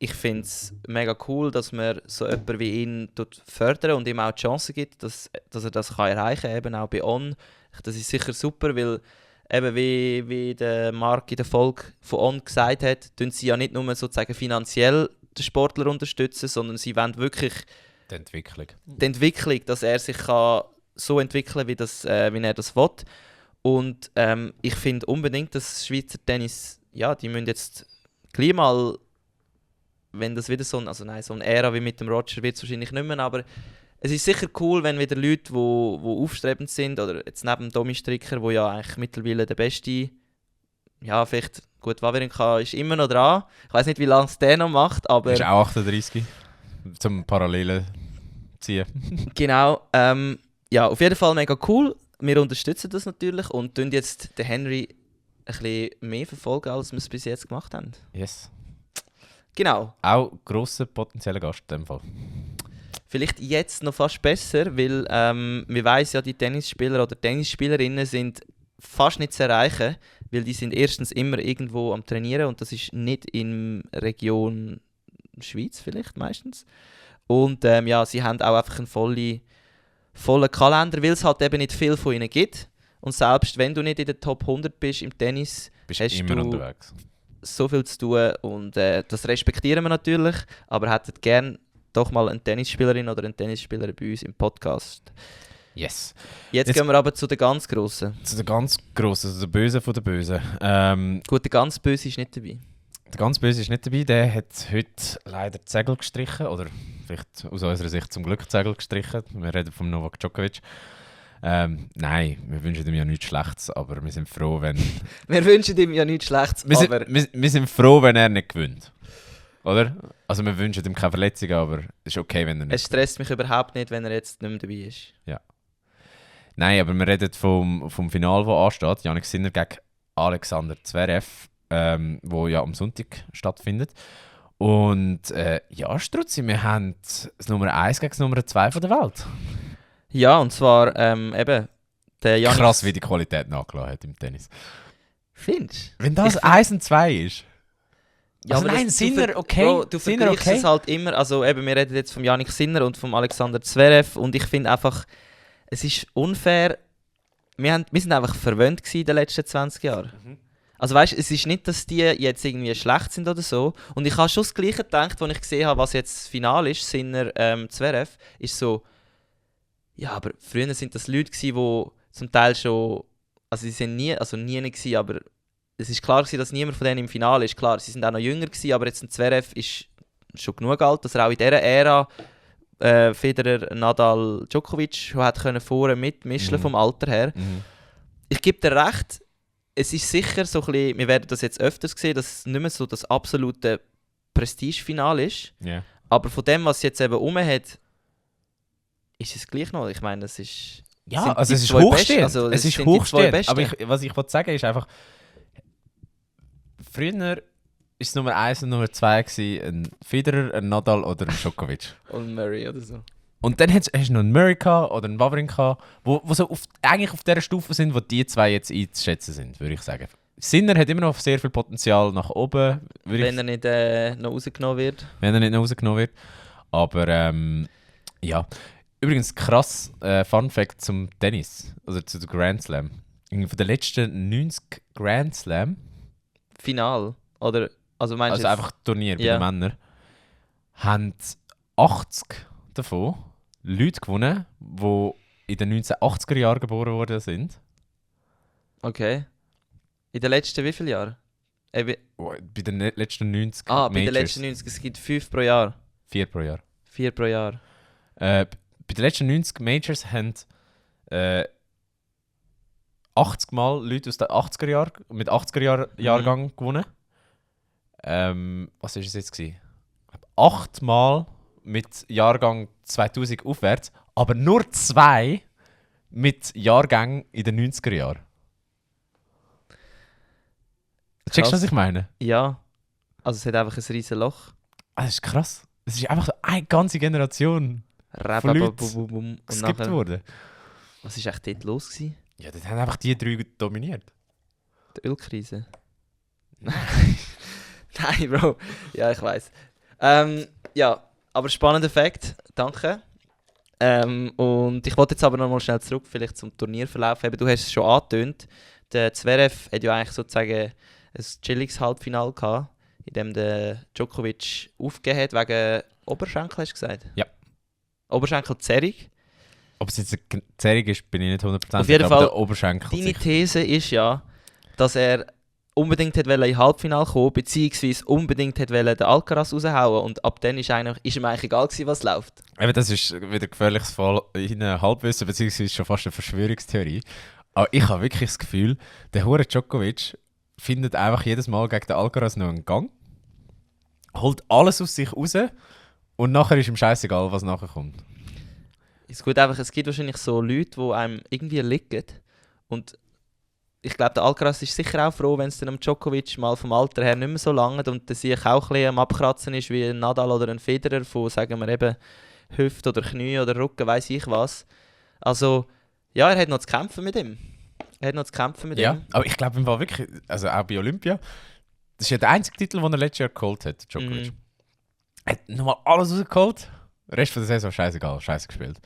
Ich finde es mega cool, dass man so jemanden wie ihn fördern und ihm auch die Chance gibt, dass er das kann erreichen kann, eben auch bei On. Das ist sicher super, weil eben wie der Marc in der Folge von On gesagt hat, tun sie ja nicht nur sozusagen finanziell den Sportler unterstützen, sondern sie wollen wirklich die Entwicklung, dass er sich kann so entwickeln kann, wie er das will. Und ich finde unbedingt, dass Schweizer Tennis, ja, die müssen jetzt gleich mal, wenn das wieder so eine Ära wie mit dem Roger wird es wahrscheinlich nicht mehr, aber es ist sicher cool, wenn wieder Leute, die aufstrebend sind, oder jetzt neben Domi Stricker, der ja eigentlich mittlerweile der Beste, ja, vielleicht, gut, Wawrinka ist immer noch dran. Ich weiß nicht, wie lange es der noch macht, aber... Ist auch 38, zum Parallelen ziehen. Genau, ja, auf jeden Fall mega cool. Wir unterstützen das natürlich und tun jetzt den Henry ein bisschen mehr verfolgen, als wir es bis jetzt gemacht haben. Yes. Genau. Auch grosser potenzieller Gast in dem Fall. Vielleicht jetzt noch fast besser, weil wir weiss ja, die Tennisspieler oder Tennisspielerinnen sind fast nicht zu erreichen, weil die sind erstens immer irgendwo am Trainieren und das ist nicht in Region Schweiz vielleicht meistens. Und ja, sie haben auch einfach einen vollen Kalender, weil es halt eben nicht viel von ihnen gibt. Und selbst wenn du nicht in der Top 100 bist im Tennis, Bist hast immer du unterwegs. so viel zu tun und das respektieren wir natürlich, aber hättet gerne doch mal eine Tennisspielerin oder einen Tennisspieler bei uns im Podcast. Yes. Jetzt gehen wir aber zu den ganz Grossen. Zu der ganz Grossen, also der Böse von der Bösen. Gut, der ganz Böse ist nicht dabei. Der ganz Böse ist nicht dabei, der hat heute leider die Segel gestrichen, oder vielleicht aus unserer Sicht zum Glück die Segel gestrichen. Wir reden von Novak Djokovic. Nein, wir wünschen ihm ja nichts Schlechtes, aber wir sind froh, wenn... Wir wünschen ihm ja nichts Schlechtes, aber... Wir sind froh, wenn er nicht gewinnt. Oder? Also wir wünschen ihm keine Verletzungen, aber es ist okay, wenn er nicht... Es stresst mich überhaupt nicht, wenn er jetzt nicht mehr dabei ist. Ja. Nein, aber wir reden vom Finale, das ansteht. Jannik Sinner gegen Alexander Zverev, wo ja am Sonntag stattfindet. Und ja, Struzzi, wir haben das Nummer 1 gegen das Nummer 2 von der Welt. Ja, und zwar eben der Jannik... Krass, wie die Qualität nachgelassen hat im Tennis. Findest du? Wenn das 1 und 2 ist. Ja, Also aber nein, Sinner okay. Bro, du Sinner vergleichst okay. es halt immer, also eben, wir reden jetzt vom Jannik Sinner und vom Alexander Zverev und ich finde einfach, es ist unfair, wir sind einfach verwöhnt gewesen in den letzten 20 Jahren. Mhm. Also weißt, es ist nicht, dass die jetzt irgendwie schlecht sind oder so und ich habe schon das Gleiche gedacht, als ich gesehen habe, was jetzt das Finale ist, Sinner Zverev, ist so, ja, aber früher sind das Leute gewesen, die zum Teil schon, also sie sind nie gewesen, aber es ist klar gewesen, dass niemand von denen im Finale ist. Klar, sie sind auch noch jünger gewesen, aber jetzt ein Zverev ist schon genug alt, dass er auch in dieser Ära Federer, Nadal, Djokovic schon hat können vorne mitmischen vom Alter her. Mhm. Ich gebe dir recht, es ist sicher so ein bisschen, wir werden das jetzt öfters sehen, dass es nicht mehr so das absolute Prestigefinale ist. Yeah. Aber von dem, was es jetzt eben hat, ist es gleich noch. Ich meine, das ist... Ja, also es ist hochstehend. Also es ist hochstehend. Aber was ich wollte sagen ist einfach, früher war es Nummer 1 und Nummer 2 ein Federer, ein Nadal oder ein Djokovic. Und Murray oder so. Und dann hast du noch einen Murray oder einen Wawrinka, wo so eigentlich auf dieser Stufe sind, wo die zwei jetzt einzuschätzen sind, würde ich sagen. Sinner hat immer noch sehr viel Potenzial nach oben. Wenn er nicht noch rausgenommen wird. Wenn er nicht noch rausgenommen wird. Aber ja. Übrigens krass, Fun Fact zum Tennis, also zu der Grand Slam. Von den letzten 90 Grand Slam, Final? Oder, also meinst also einfach Turnier bei Ja. den Männern, haben 80 davon Leute gewonnen, die in den 1980er Jahren geboren worden sind. Okay. In den letzten wie viele Jahren? Bei den letzten 90 Bei den Majors. letzten 90, es gibt 5 pro Jahr. 4 pro Jahr. 4 pro Jahr. Bei den letzten 90 Majors haben 80 Mal Leute aus den 80er Jahren mit 80er Jahrgang gewonnen. Was war es jetzt? 8 Mal mit Jahrgang 2000 aufwärts, aber nur 2 mit Jahrgängen in den 90er Jahren. Checkst du, was ich meine? Ja. Also es hat einfach ein riesen Loch. Das ist krass. Es ist einfach so eine ganze Generation von Leuten Und geskippt nachher, worden. was war echt dort los gewesen? Ja, das haben einfach die 3 dominiert. Die Ölkrise? Nein, Bro. Ja, ich weiss. Ja, aber spannender Fakt. Danke. Und ich wollte jetzt aber noch mal schnell zurück, vielleicht zum Turnierverlauf. Eben, du hast es schon angetönt. Der Zverev hat ja eigentlich sozusagen ein chilliges Halbfinale gehabt, in dem der Djokovic aufgegeben hat wegen Oberschenkel, hast du gesagt? Ja. Oberschenkelzerrung. Ob es jetzt eine Zerrung ist, bin ich nicht 100%. Auf jeden aber Fall, der Oberschenkel Deine sicher. These ist ja, dass er unbedingt in Halbfinale kommen, beziehungsweise unbedingt den Alcaraz raushauen und ab dann ist ihm eigentlich egal gewesen, was läuft. Eben, das ist wieder gefährliches Fall in einem Halbwissen, beziehungsweise schon fast eine Verschwörungstheorie. Aber ich habe wirklich das Gefühl, der hure Djokovic findet einfach jedes Mal gegen den Alcaraz noch einen Gang, holt alles aus sich raus und nachher ist ihm scheißegal, was nachher kommt. Es gibt wahrscheinlich so Leute, die einem irgendwie liegen und ich glaube, der Alcaraz ist sicher auch froh, wenn es dann am Djokovic mal vom Alter her nicht mehr so lange und der sich auch ein bisschen am Abkratzen ist wie ein Nadal oder ein Federer von, sagen wir eben, Hüfte oder Knie oder Rücken, weiss ich was. Also, ja, er hat noch zu kämpfen mit ihm. Ja, aber ich glaube im Fall wirklich, also auch bei Olympia, das ist ja der einzige Titel, den er letztes Jahr geholt hat, Djokovic. Er hat nochmal alles rausgeholt, der Rest von der Saison scheißegal, scheiße gespielt.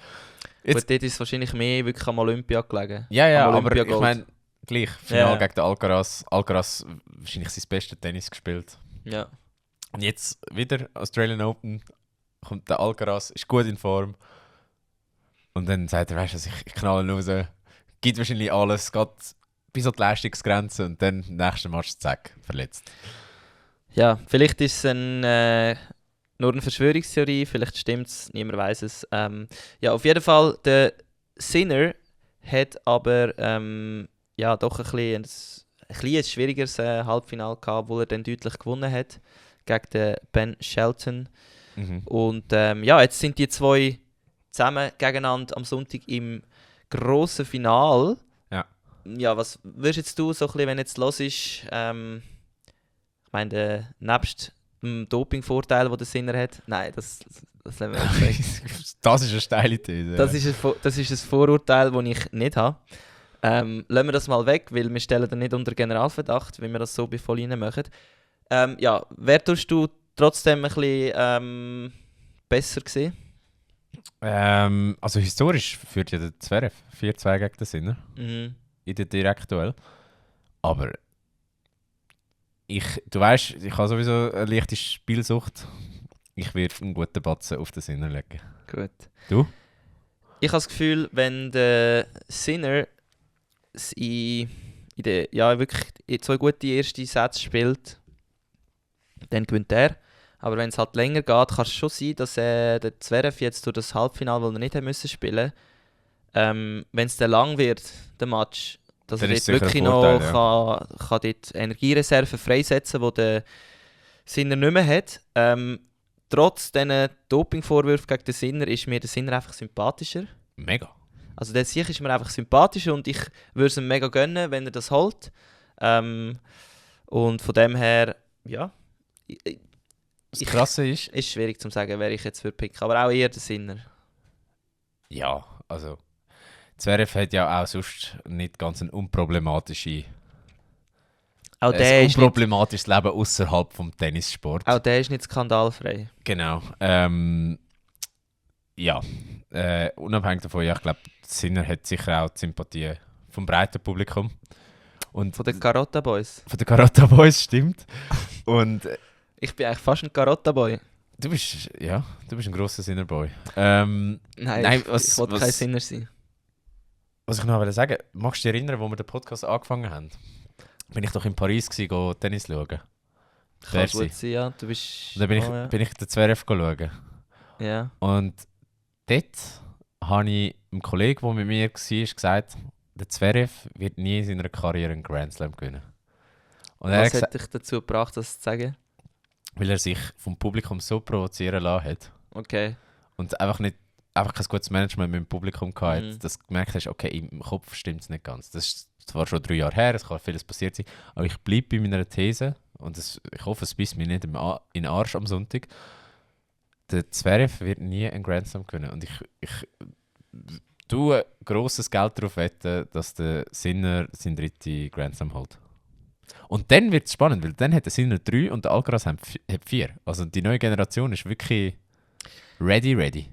Gut, dort ist es wahrscheinlich mehr wirklich am Olympia gelegen. Ja, am aber ich Olympiagold. meine, gleich, Final Ja. gegen den Alcaraz. Alcaraz wahrscheinlich sein bestes Tennis gespielt. Ja. Und jetzt wieder Australian Open, kommt der Alcaraz, ist gut in Form. Und dann sagt er, weißt du, ich knalle ihn raus, gibt wahrscheinlich alles, geht bis an die Leistungsgrenze und dann im nächsten Match, zack, verletzt. Ja, vielleicht ist es nur eine Verschwörungstheorie, vielleicht stimmt es, niemand weiß es. Ja, auf jeden Fall, der Sinner hat aber ja, doch ein schwierigeres Halbfinale gehabt, wo er dann deutlich gewonnen hat gegen den Ben Shelton. Mhm. Und ja, jetzt sind die zwei zusammen gegeneinander am Sonntag im grossen Finale. Ja. Ja, was würdest jetzt du, so ein bisschen, wenn jetzt los ist, ich meine, nebst dem Dopingvorteil, den der Sinner hat, nein, das lassen wir jetzt weg. Das ist eine steile These. Das ist ein Vorurteil, das ich nicht habe. Lassen wir das mal weg, weil wir stellen dann nicht unter Generalverdacht, wenn wir das so bei Vollinen machen. Ja, wer tust du trotzdem ein bisschen besser gesehen? Also historisch führt ja der Zverev 4-2 gegen den Sinner Mhm. in der Direktduell. Aber du weißt, ich habe sowieso eine leichte Spielsucht. Ich werde einen guten Batzen auf den Sinner legen. Gut. Du? Ich habe das Gefühl, wenn der Sinner wirklich in zwei gute erste Sätze spielt, dann gewinnt er. Aber wenn es halt länger geht, kann es schon sein, dass der Zverev jetzt durch das Halbfinale, das er nicht haben spielen wenn es dann lang wird, der Match, dass Dann er ist dort sicher wirklich ein Vorteil, noch kann dort Energiereserven freisetzen, die der Sinner nicht mehr hat. Trotz diesen Dopingvorwürfen gegen den Sinner ist mir der Sinner einfach sympathischer. Mega. Also der Sieg ist mir einfach sympathischer und ich würde es ihm mega gönnen, wenn er das holt. Und von dem her, ja, Das Krasse ist, schwierig zu sagen, wer ich jetzt würde picken, aber auch eher der Sinner. ja, also Zverev hat ja auch sonst nicht ganz ein unproblematisches unproblematisches Leben außerhalb vom Tennissport. Auch der ist nicht skandalfrei. Genau. Ja, unabhängig davon, ja, ich glaube, Sinner hat sicher auch die Sympathie vom breiten Publikum. Und Von den Carota Boys. von den Karate Boys, stimmt. Und Ich bin eigentlich fast ein Carota Boy. du bist ein grosser Sinner-Boy. Nein, ich was wollte kein Sinner sein. ich noch sagen wollte, magst du dich erinnern, wo wir den Podcast angefangen haben? Bin ich doch in Paris gewesen, Tennis schauen. Kann Merci. gut sein, ja. Du bist... Und dann bin ich den Zverev schauen. Ja. Und dort habe ich einem Kollegen, der mit mir war, gesagt, der Zverev wird nie in seiner Karriere einen Grand Slam gewinnen. Und er hat Was gesagt, hat dich dazu gebracht, das zu sagen? weil er sich vom Publikum so provozieren lassen hat Okay. und einfach kein gutes Management mit dem Publikum hatte, Mhm. dass du gemerkt hast, okay, im Kopf stimmt es nicht ganz. Das ist zwar schon 3 Jahre her, es kann vieles passiert sein, aber ich bleibe bei meiner These und ich hoffe, es beißt mir nicht in den Arsch am Sonntag. Der Zverev wird nie einen Grand Slam gewinnen und ich tue grosses Geld darauf wetten, dass der Sinner seinen dritten Grand Slam holt. Und dann wird es spannend, weil dann hat der Sinner 3 und der Alcaraz hat 4. Also die neue Generation ist wirklich ready.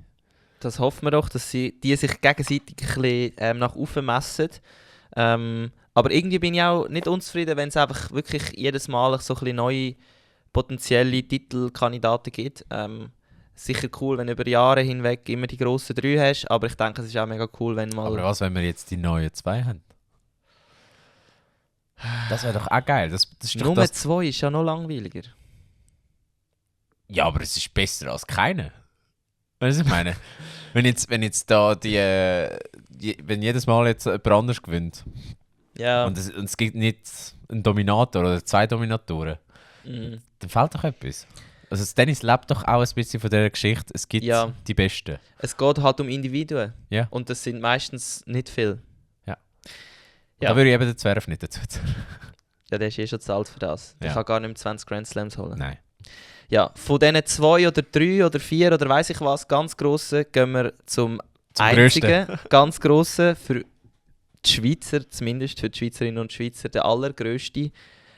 Das hoffen wir doch, dass die sich gegenseitig ein bisschen nach oben messen. Aber irgendwie bin ich auch nicht unzufrieden, wenn es einfach wirklich jedes Mal so ein bisschen neue potenzielle Titelkandidaten gibt. Sicher cool, wenn du über Jahre hinweg immer die grossen 3 hast, aber ich denke, es ist auch mega cool, wenn mal... Aber was, wenn wir jetzt die neuen 2 haben? Das wäre doch auch geil. Das ist doch Nummer das... 2 ist ja noch langweiliger. Ja, aber es ist besser als keine. Weißt du, was ich meine? wenn jetzt da wenn jedes Mal jetzt jemand anders gewinnt Ja. und es gibt nicht einen Dominator oder 2 Dominatoren, Mhm. dann fehlt doch etwas. Also das Tennis lebt doch auch ein bisschen von dieser Geschichte. Es gibt Ja. die Besten. Es geht halt um Individuen. Ja. Und das sind meistens nicht viele. Und Ja. da würde ich eben den Zwerg nicht dazu zählen. Ja, der ist eh schon zahlt für das. Der Ja. kann gar nicht mehr 20 Grand Slams holen. Nein. Ja, von diesen 2 oder 3 oder 4 oder weiss ich was, ganz grossen, gehen wir zum einzigen, ganz grossen, für die Schweizer, zumindest für die Schweizerinnen und Schweizer, der allergrösste.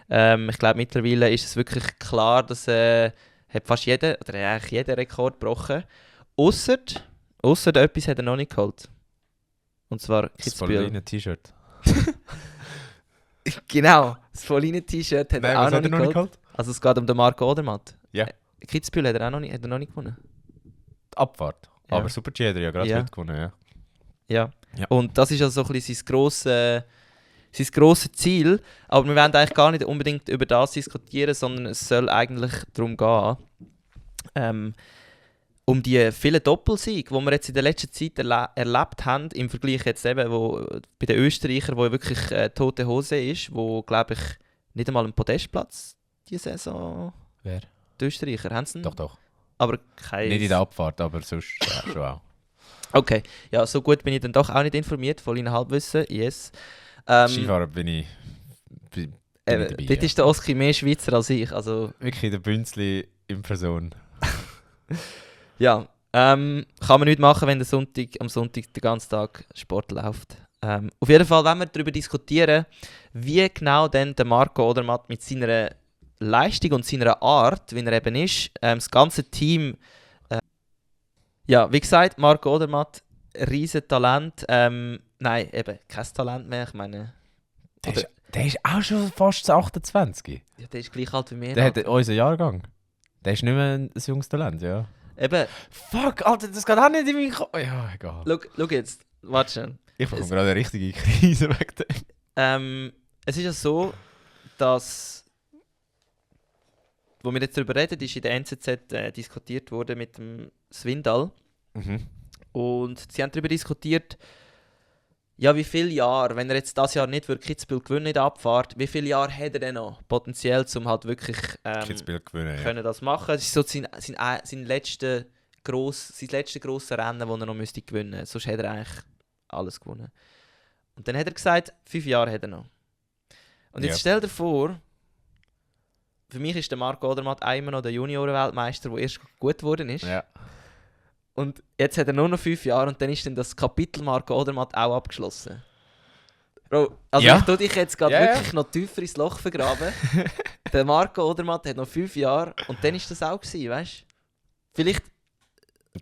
Ich glaube, mittlerweile ist es wirklich klar, dass hat fast jeder, oder eigentlich jeder Rekord gebrochen. Ausser etwas hat er noch nicht geholt. Und zwar Das Kitzbühel. Pauline-T-Shirt. Genau, das Pauline-T-Shirt hat Nein, er auch was noch hat er nicht noch nicht geholt. geholt? Also es geht um den Marco Odermatt. Ja. Kitzbühel hat er noch nicht gewonnen. Die Abfahrt. Ja. Aber Super G hat er ja gerade Ja. mitgewonnen, ja. Ja. Ja. Und das ist also so ein bisschen sein grosses Ziel. Aber wir wollen eigentlich gar nicht unbedingt über das diskutieren, sondern es soll eigentlich darum gehen, um die vielen Doppelsiege, die wir jetzt in der letzten Zeit erlebt haben, im Vergleich jetzt eben bei den Österreichern, wo wirklich tote Hose ist, wo, glaube ich, nicht einmal einen Podestplatz diese Saison... Wer? Die Österreicher, haben sie einen? Doch. Aber kein... Nicht in der Abfahrt, aber sonst schon auch. Okay, ja, so gut bin ich dann doch auch nicht informiert, voll in Halbwissen, yes. Skifahrer bin ich ich dabei. Dort ist der Oski mehr Schweizer als ich, also... Wirklich der Bünzli in Person. Ja, kann man nicht machen, wenn am Sonntag den ganzen Tag Sport läuft. Auf jeden Fall, wenn wir darüber diskutieren, wie genau denn der Marco Odermatt mit seiner Leistung und seiner Art, wie er eben ist, das ganze Team... ja, wie gesagt, Marco Odermatt, riesen Talent. Nein, eben, kein Talent mehr, ich meine... Der ist auch schon fast 28. Ja, der ist gleich alt wie mir. Der hat unseren Jahrgang. Der ist nicht mehr ein junges Talent, ja. Eben, Fuck, Alter, das geht auch nicht in meinen Kopf. Ja, egal. schau jetzt, warte schon. Ich bekomme gerade eine richtige Krise wegen dem. Es ist ja so, dass, wo wir jetzt darüber reden, ist in der NZZ diskutiert worden mit dem Swindal. Mhm. Und sie haben darüber diskutiert, ja, wie viele Jahre, wenn er jetzt das Jahr nicht wirklich Kitzbühel gewinnen in der Abfahrt, wie viele Jahre hat er denn noch potenziell, um halt wirklich Kitzbühel gewinnen, ja. können das machen. Es ist so sein letztes grosses Rennen, das er noch müsste gewinnen müsste. Sonst hat er eigentlich alles gewonnen. Und dann hat er gesagt, 5 Jahre hat er noch. Und jetzt Ja. stell dir vor, für mich ist der Marco Odermatt immer noch der Junioren-Weltmeister, der erst gut geworden ist. Ja. Und jetzt hat er nur noch 5 Jahre und dann ist dann das Kapitel Marco Odermatt auch abgeschlossen. Bro, also Ja. ich tue dich jetzt gerade Ja, ja. wirklich noch tiefer ins Loch vergraben. Der Marco Odermatt hat noch 5 Jahre und dann ist das auch gewesen, weißt du? Vielleicht...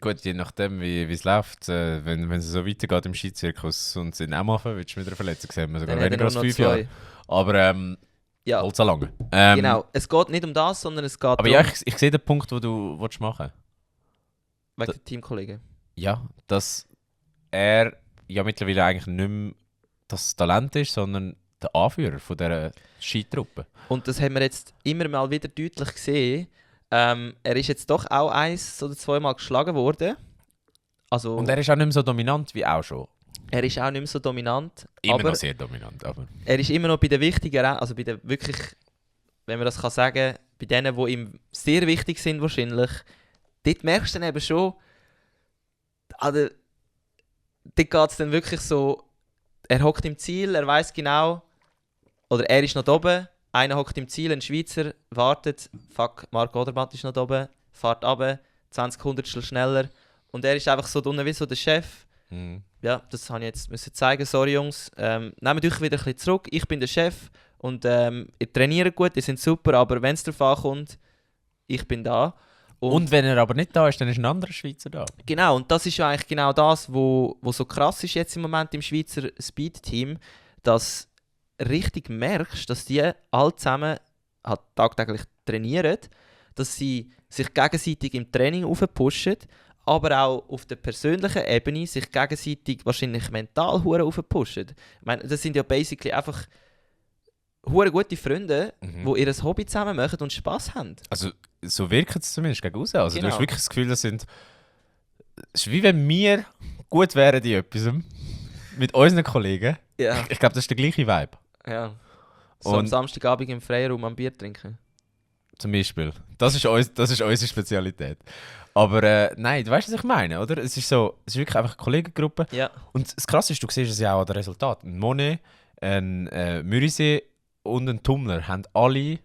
Gut, je nachdem, wie es läuft, wenn es so weitergeht im Skizirkus und es in Emmachen willst du wieder Verletzung sehen, sogar Dann hat er weniger nur als noch 5 2. Jahre. Aber Ja, allzu lange. genau. Es geht nicht um das, sondern es geht Aber ja, ich sehe den Punkt, den du willst machen. wegen der Teamkollegen. Ja, dass er ja mittlerweile eigentlich nicht mehr das Talent ist, sondern der Anführer von dieser Skitruppe. Und das haben wir jetzt immer mal wieder deutlich gesehen. Er ist jetzt doch auch 1 oder 2 Mal geschlagen worden. Also, Und er ist auch nicht mehr so dominant wie auch schon. er ist auch nicht mehr so dominant. Immer aber noch sehr dominant, aber... er ist immer noch bei den wichtigen Rennen, also bei den wirklich, wenn man das kann sagen, bei denen, die ihm sehr wichtig sind wahrscheinlich, dort merkst du dann eben schon, also, dort geht es dann wirklich so, er hockt im Ziel, er weiß genau, oder er ist noch da oben, einer hockt im Ziel, ein Schweizer, wartet, fuck, Marco Odermatt ist noch da oben, fährt runter, 20 Hundertstel schneller und er ist einfach so unten wie so der Chef. Mhm. Ja, das habe ich jetzt müssen zeigen. Sorry Jungs, nehmt euch wieder ein bisschen zurück. Ich bin der Chef Und ihr trainiert gut, ihr seid super, aber wenn es darauf ankommt, ich bin da. Und wenn er aber nicht da ist, dann ist ein anderer Schweizer da. Genau, und das ist ja eigentlich genau das, wo so krass ist jetzt im Moment im Schweizer Speed-Team, dass du richtig merkst, dass die alle zusammen halt tagtäglich trainieren, dass sie sich gegenseitig im Training aufpushen, aber auch auf der persönlichen Ebene sich gegenseitig wahrscheinlich mental hure aufpushen. Ich meine, das sind ja basically einfach hure gute Freunde, die ihr Hobby zusammen machen und Spass haben. Also so wirkt es zumindest gegen raus. Also Genau. du hast wirklich das Gefühl, es ist wie wenn wir gut wären in etwas mit unseren Kollegen. Ja. Ich glaube, das ist der gleiche Vibe. Ja. So am Und- Samstagabend im Freiraum am Bier trinken. Zum Beispiel. Das ist unsere Spezialität. Aber nein, du weißt, was ich meine, oder? Es ist wirklich einfach eine Kollegengruppe. Ja. Und das Krasse ist, du siehst es ja auch an den Resultaten. Ein Monet, ein Mürisee und ein Tummler haben alle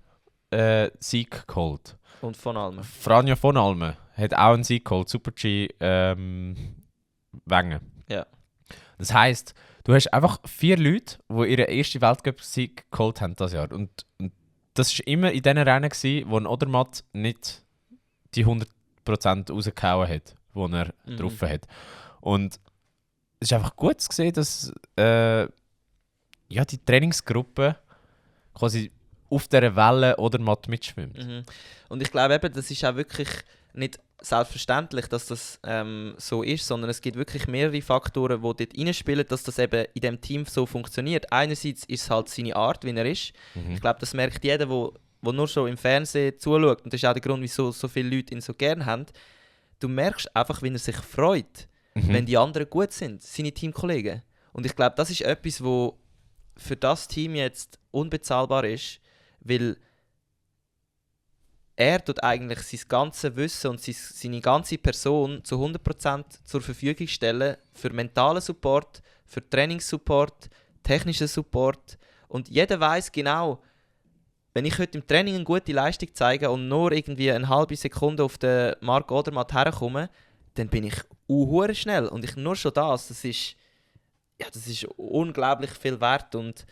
Sieg geholt. Und von allem. Franjo von Almen hat auch einen Sieg geholt, Super-G Wengen. Ja. Das heisst, du hast einfach 4 Leute, die ihren ersten Weltcup-Sieg geholt haben dieses Jahr. Und das war immer in diesen Rennen, wo ein Odermatt nicht die 100% rausgehauen hat, die er drauf hat. Und es ist einfach gut zu sehen, dass die Trainingsgruppe quasi auf dieser Welle Odermatt mitschwimmt. Mhm. Und ich glaube eben, das ist auch wirklich nicht selbstverständlich, dass das so ist, sondern es gibt wirklich mehrere Faktoren, die dort reinspielen, dass das eben in diesem Team so funktioniert. Einerseits ist es halt seine Art, wie er ist. Ich glaube, das merkt jeder, der nur schon im Fernsehen zuschaut. Und das ist auch der Grund, wieso so viele Leute ihn so gerne haben. Du merkst einfach, wie er sich freut, wenn die anderen gut sind, seine Teamkollegen. Und ich glaube, das ist etwas, wo für das Team jetzt unbezahlbar ist, weil er tut eigentlich sein ganzes Wissen und seine ganze Person zu 100% zur Verfügung stellen für mentalen Support, für Trainingssupport, technischen Support. Und jeder weiß genau, wenn ich heute im Training eine gute Leistung zeige und nur irgendwie eine halbe Sekunde auf den Marc Odermatt herkomme, dann bin ich hure schnell. Und ich nur schon das ist unglaublich viel wert. Und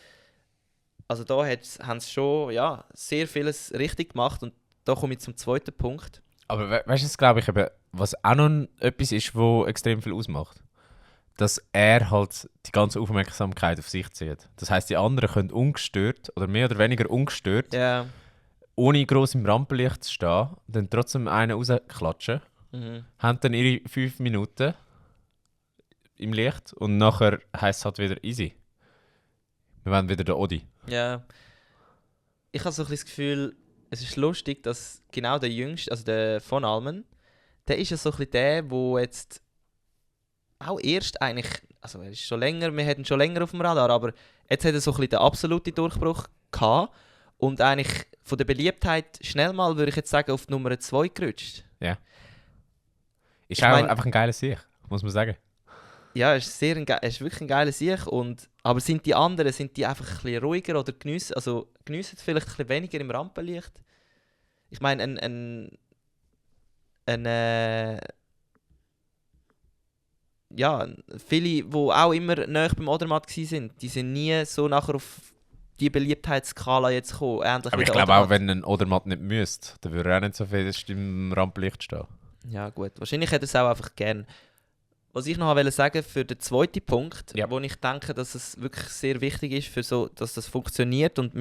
also da haben sie schon sehr vieles richtig gemacht. Und da komme ich zum zweiten Punkt. Aber weißt du, das glaube ich eben, was auch noch etwas ist, was extrem viel ausmacht? Dass er halt die ganze Aufmerksamkeit auf sich zieht. Das heisst, die anderen können ungestört oder mehr oder weniger ungestört, Ja. ohne gross im Rampenlicht zu stehen, dann trotzdem einen rausklatschen, haben dann ihre 5 Minuten im Licht und nachher heisst es halt wieder easy. Wir wollen wieder den Odi. Ja. Ich habe so ein bisschen das Gefühl, es ist lustig, dass genau der Jüngste, also der von Almen, der ist ja so ein bisschen der, wo jetzt auch erst eigentlich, also er ist schon länger, wir hatten ihn schon länger auf dem Radar, aber jetzt hat er so ein bisschen den absoluten Durchbruch gehabt und eigentlich von der Beliebtheit schnell mal, würde ich jetzt sagen, auf die Nummer 2 gerutscht. Ja. Ist Ich auch mein- einfach ein geiler Sieg, muss man sagen. Ja, er ist wirklich ein geiler Sieg. Aber sind die anderen einfach ein bisschen ruhiger oder geniessen es vielleicht ein bisschen weniger im Rampenlicht? Ich meine, viele, die auch immer nahe beim Odermatt waren, die sind nie so nachher auf die Beliebtheitsskala jetzt gekommen. Ähnlich Aber wie ich der glaube auch, Odermatt. wenn ein Odermatt nicht müsste, dann würde er auch nicht so fest im Rampenlicht stehen. Ja gut, wahrscheinlich hätte er es auch einfach gern. Was ich noch sagen wollte für den zweiten Punkt, Ja. wo ich denke, dass es wirklich sehr wichtig ist, dass das funktioniert und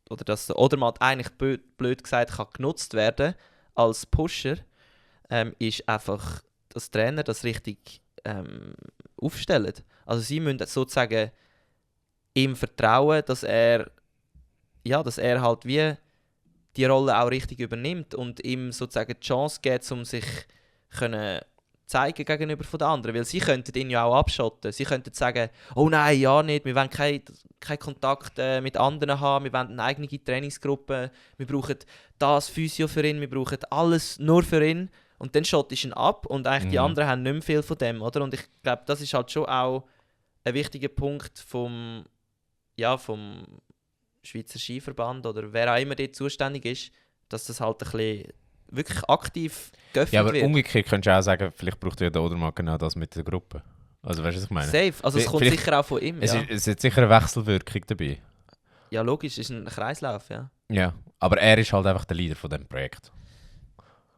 dass der Odermatt eigentlich blöd gesagt kann genutzt werden als Pusher, ist einfach, dass Trainer das richtig aufstellen. Also sie müssen sozusagen ihm vertrauen, dass er halt wie die Rolle auch richtig übernimmt und ihm sozusagen die Chance gibt, um sich können zeigen gegenüber von den anderen, weil sie könnten ihn ja auch abschotten. Sie könnten sagen, oh nein, ja nicht, wir wollen keinen Kontakt mit anderen haben, wir wollen eine eigene Trainingsgruppe, wir brauchen das Physio für ihn, wir brauchen alles nur für ihn und dann schottest du ihn ab und eigentlich die anderen haben nicht mehr viel von dem, oder? Und ich glaube, das ist halt schon auch ein wichtiger Punkt vom Schweizer Skiverband oder wer auch immer dort zuständig ist, dass das halt ein bisschen wirklich aktiv geöffnet Ja, aber wird. umgekehrt könntest du auch sagen, vielleicht braucht ja der Odermatt genau das mit der Gruppe. Also weißt du, was ich meine? Safe, also es kommt Vielleicht- sicher auch von ihm. Es Ja. ist hat sicher eine Wechselwirkung dabei. Ja, logisch, ist ein Kreislauf, ja. Ja, aber er ist halt einfach der Leader von dem Projekt.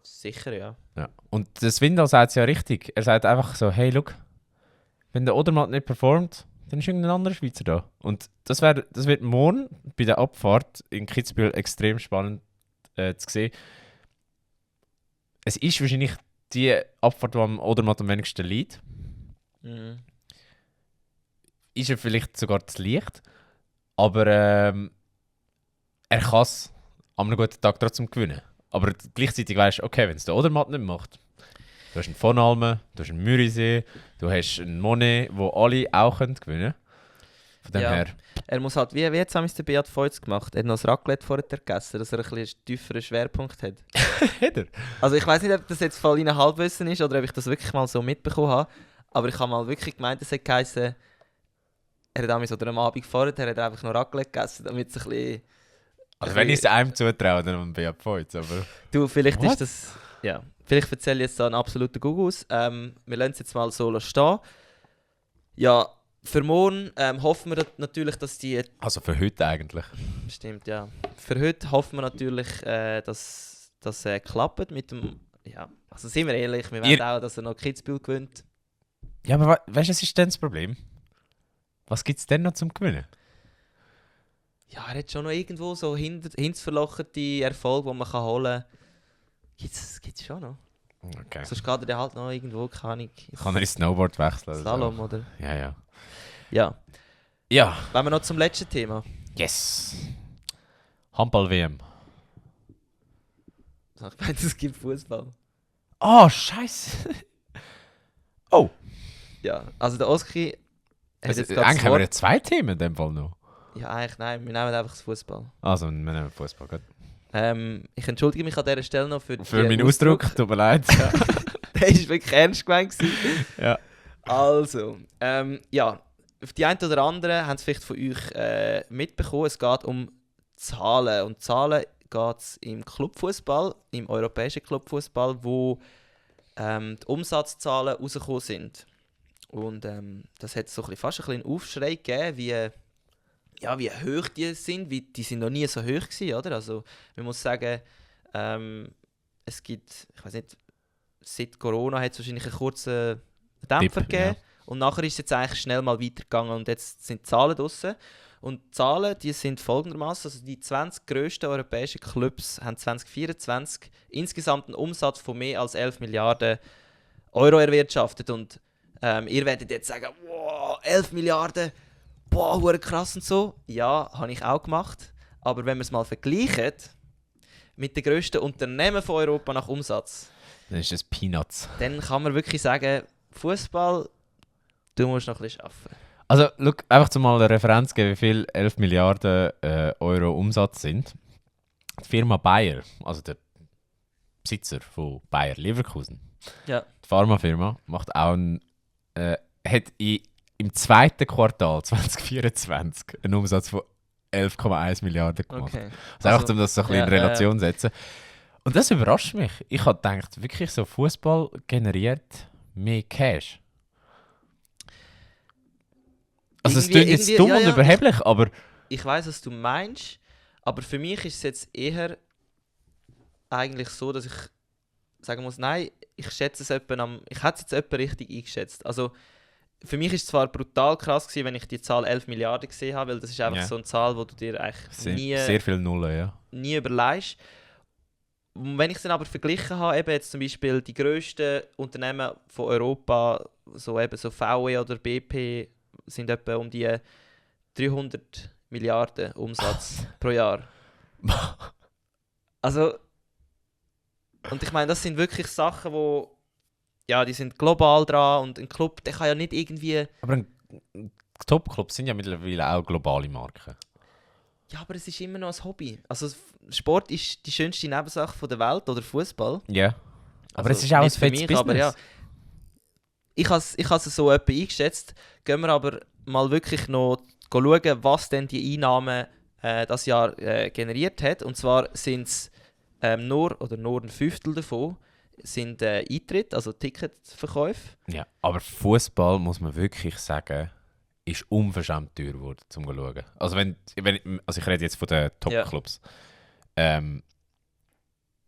Sicher, ja. Ja. Und der Swindal sagt es ja richtig. Er sagt einfach so, hey, look, wenn der Odermatt nicht performt, dann ist irgendein anderer Schweizer da. Und das wird morgen bei der Abfahrt in Kitzbühel extrem spannend zu sehen. Es ist wahrscheinlich die Abfahrt, die am Odermatt am wenigsten liegt. Mhm. Ist er vielleicht sogar zu leicht. Aber er kann es an einem guten Tag trotzdem gewinnen. Aber gleichzeitig weißt du, okay, wenn es der Odermatt nicht macht, du hast einen Von Almen, du hast einen Mürisee, du hast einen Monet, wo alle auch gewinnen können. Von dem Ja. her. Er muss halt, wie jetzt haben wir es der Beat Feutz gemacht, er hat noch das Raclette vorher gegessen, dass er ein bisschen einen tieferen Schwerpunkt hat. Hat er? Also ich weiß nicht, ob das jetzt voll in Halbwissen ist oder ob ich das wirklich mal so mitbekommen habe, aber ich habe mal wirklich gemeint, es hat geheißen, er hat damals oder am Abend vorher, er hat einfach noch Raclette gegessen, damit es ein bisschen... Also wenn ich es einem zutraue, dann am Beat Feutz, aber... Du, vielleicht What? ist das... Ja, vielleicht erzähle ich jetzt da einen absoluten Google aus. Wir lassen es jetzt mal so stehen. Ja, für morgen hoffen wir natürlich, dass die... Also für heute eigentlich. Stimmt, ja. Für heute hoffen wir natürlich, dass das klappt mit dem... Ja, also sind wir ehrlich, wir wollen auch, dass er noch Kitzbühel gewinnt. Ja, aber weißt du, was ist denn das Problem? Was gibt es denn noch zum Gewinnen? Ja, er hat schon noch irgendwo so hinzuverlocherte Erfolge, die man holen kann. Gibt's schon noch. Okay. Sonst geht er dann halt noch irgendwo, keine Ahnung, Kann er ins Snowboard wechseln? oder Slalom, so? oder? Ja, ja. Ja. Ja. Wenn wir noch zum letzten Thema. Yes. Handball-WM. Ich meine, es gibt Fußball. Oh, scheiße. Oh. Ja, also der Oski hat Also, jetzt gerade eigentlich das haben wir Wort... ja 2 Themen in dem Fall noch. Ja, eigentlich nein, wir nehmen einfach das Fußball. Also, wir nehmen Fußball. Gut. Ich entschuldige mich an dieser Stelle noch für Für den meinen Ausdruck, tut mir leid. Der war wirklich ernst gemeint. Ja. Also, ja, auf die einen oder anderen haben es vielleicht von euch mitbekommen. Es geht um Zahlen. Und Zahlen geht es im Clubfußball, im europäischen Clubfußball, wo die Umsatzzahlen rausgekommen sind. Und das hat so fast ein bisschen einen Aufschrei gegeben, wie hoch die sind. Die sind noch nie so hoch gewesen, oder? Also, man muss sagen, es gibt, ich weiß nicht, seit Corona hat es wahrscheinlich einen kurzen Dämpfer Dip, gegeben. ja. Und nachher ist es jetzt eigentlich schnell mal weitergegangen und jetzt sind die Zahlen draussen. Und die Zahlen, die sind folgendermaßen: Also die 20 grössten europäischen Clubs haben 2024 insgesamt einen Umsatz von mehr als 11 Milliarden Euro erwirtschaftet. Und ihr werdet jetzt sagen, wow, 11 Milliarden, boah, hure krass und so. Ja, habe ich auch gemacht. Aber wenn wir es mal vergleichen mit den grössten Unternehmen von Europa nach Umsatz, Dann ist das Peanuts. dann kann man wirklich sagen, Fußball, du musst noch ein bisschen arbeiten. Also, look, einfach zum mal eine Referenz geben, wie viel 11 Milliarden Euro Umsatz sind. Die Firma Bayer, also der Besitzer von Bayer Leverkusen, Ja. die Pharmafirma, macht auch hat im zweiten Quartal 2024 einen Umsatz von 11,1 Milliarden gemacht. Okay. Also einfach, um das so ein bisschen in Relation zu setzen. Und das überrascht mich. Ich habe gedacht, wirklich so Fußball generiert mehr Cash. Also es klingt jetzt dumm und überheblich, aber... Ich weiss, was du meinst, aber für mich ist es jetzt eher eigentlich so, dass ich sagen muss, nein, ich schätze es ich hätte es jetzt etwa richtig eingeschätzt. Also für mich ist es zwar brutal krass gewesen, wenn ich die Zahl 11 Milliarden gesehen habe, weil das ist einfach so eine Zahl, die du dir eigentlich sehr viel Nullen, ja. nie überlegst. Und wenn ich es dann aber verglichen habe, eben jetzt zum Beispiel die grössten Unternehmen von Europa, so VW oder BP, sind etwa um die 300 Milliarden Umsatz pro Jahr. Also, und ich meine, das sind wirklich Sachen, die sind global dran und ein Club, der kann ja nicht irgendwie... Aber Top-Clubs sind ja mittlerweile auch globale Marken. Ja, aber es ist immer noch ein Hobby. Also Sport ist die schönste Nebensache der Welt, oder Fußball. Ja. Aber Also, es ist auch ein nicht für fettes mich, Business. aber ja. Ich habe es so etwa eingeschätzt. Gehen wir aber mal wirklich noch schauen, was denn die Einnahmen das Jahr generiert hat. Und zwar sind es nur ein Fünftel davon sind Eintritt, also Ticketverkäufe. Ja, aber Fußball muss man wirklich sagen, ist unverschämt teuer geworden, zum zu schauen. Also ich rede jetzt von den Top-Clubs.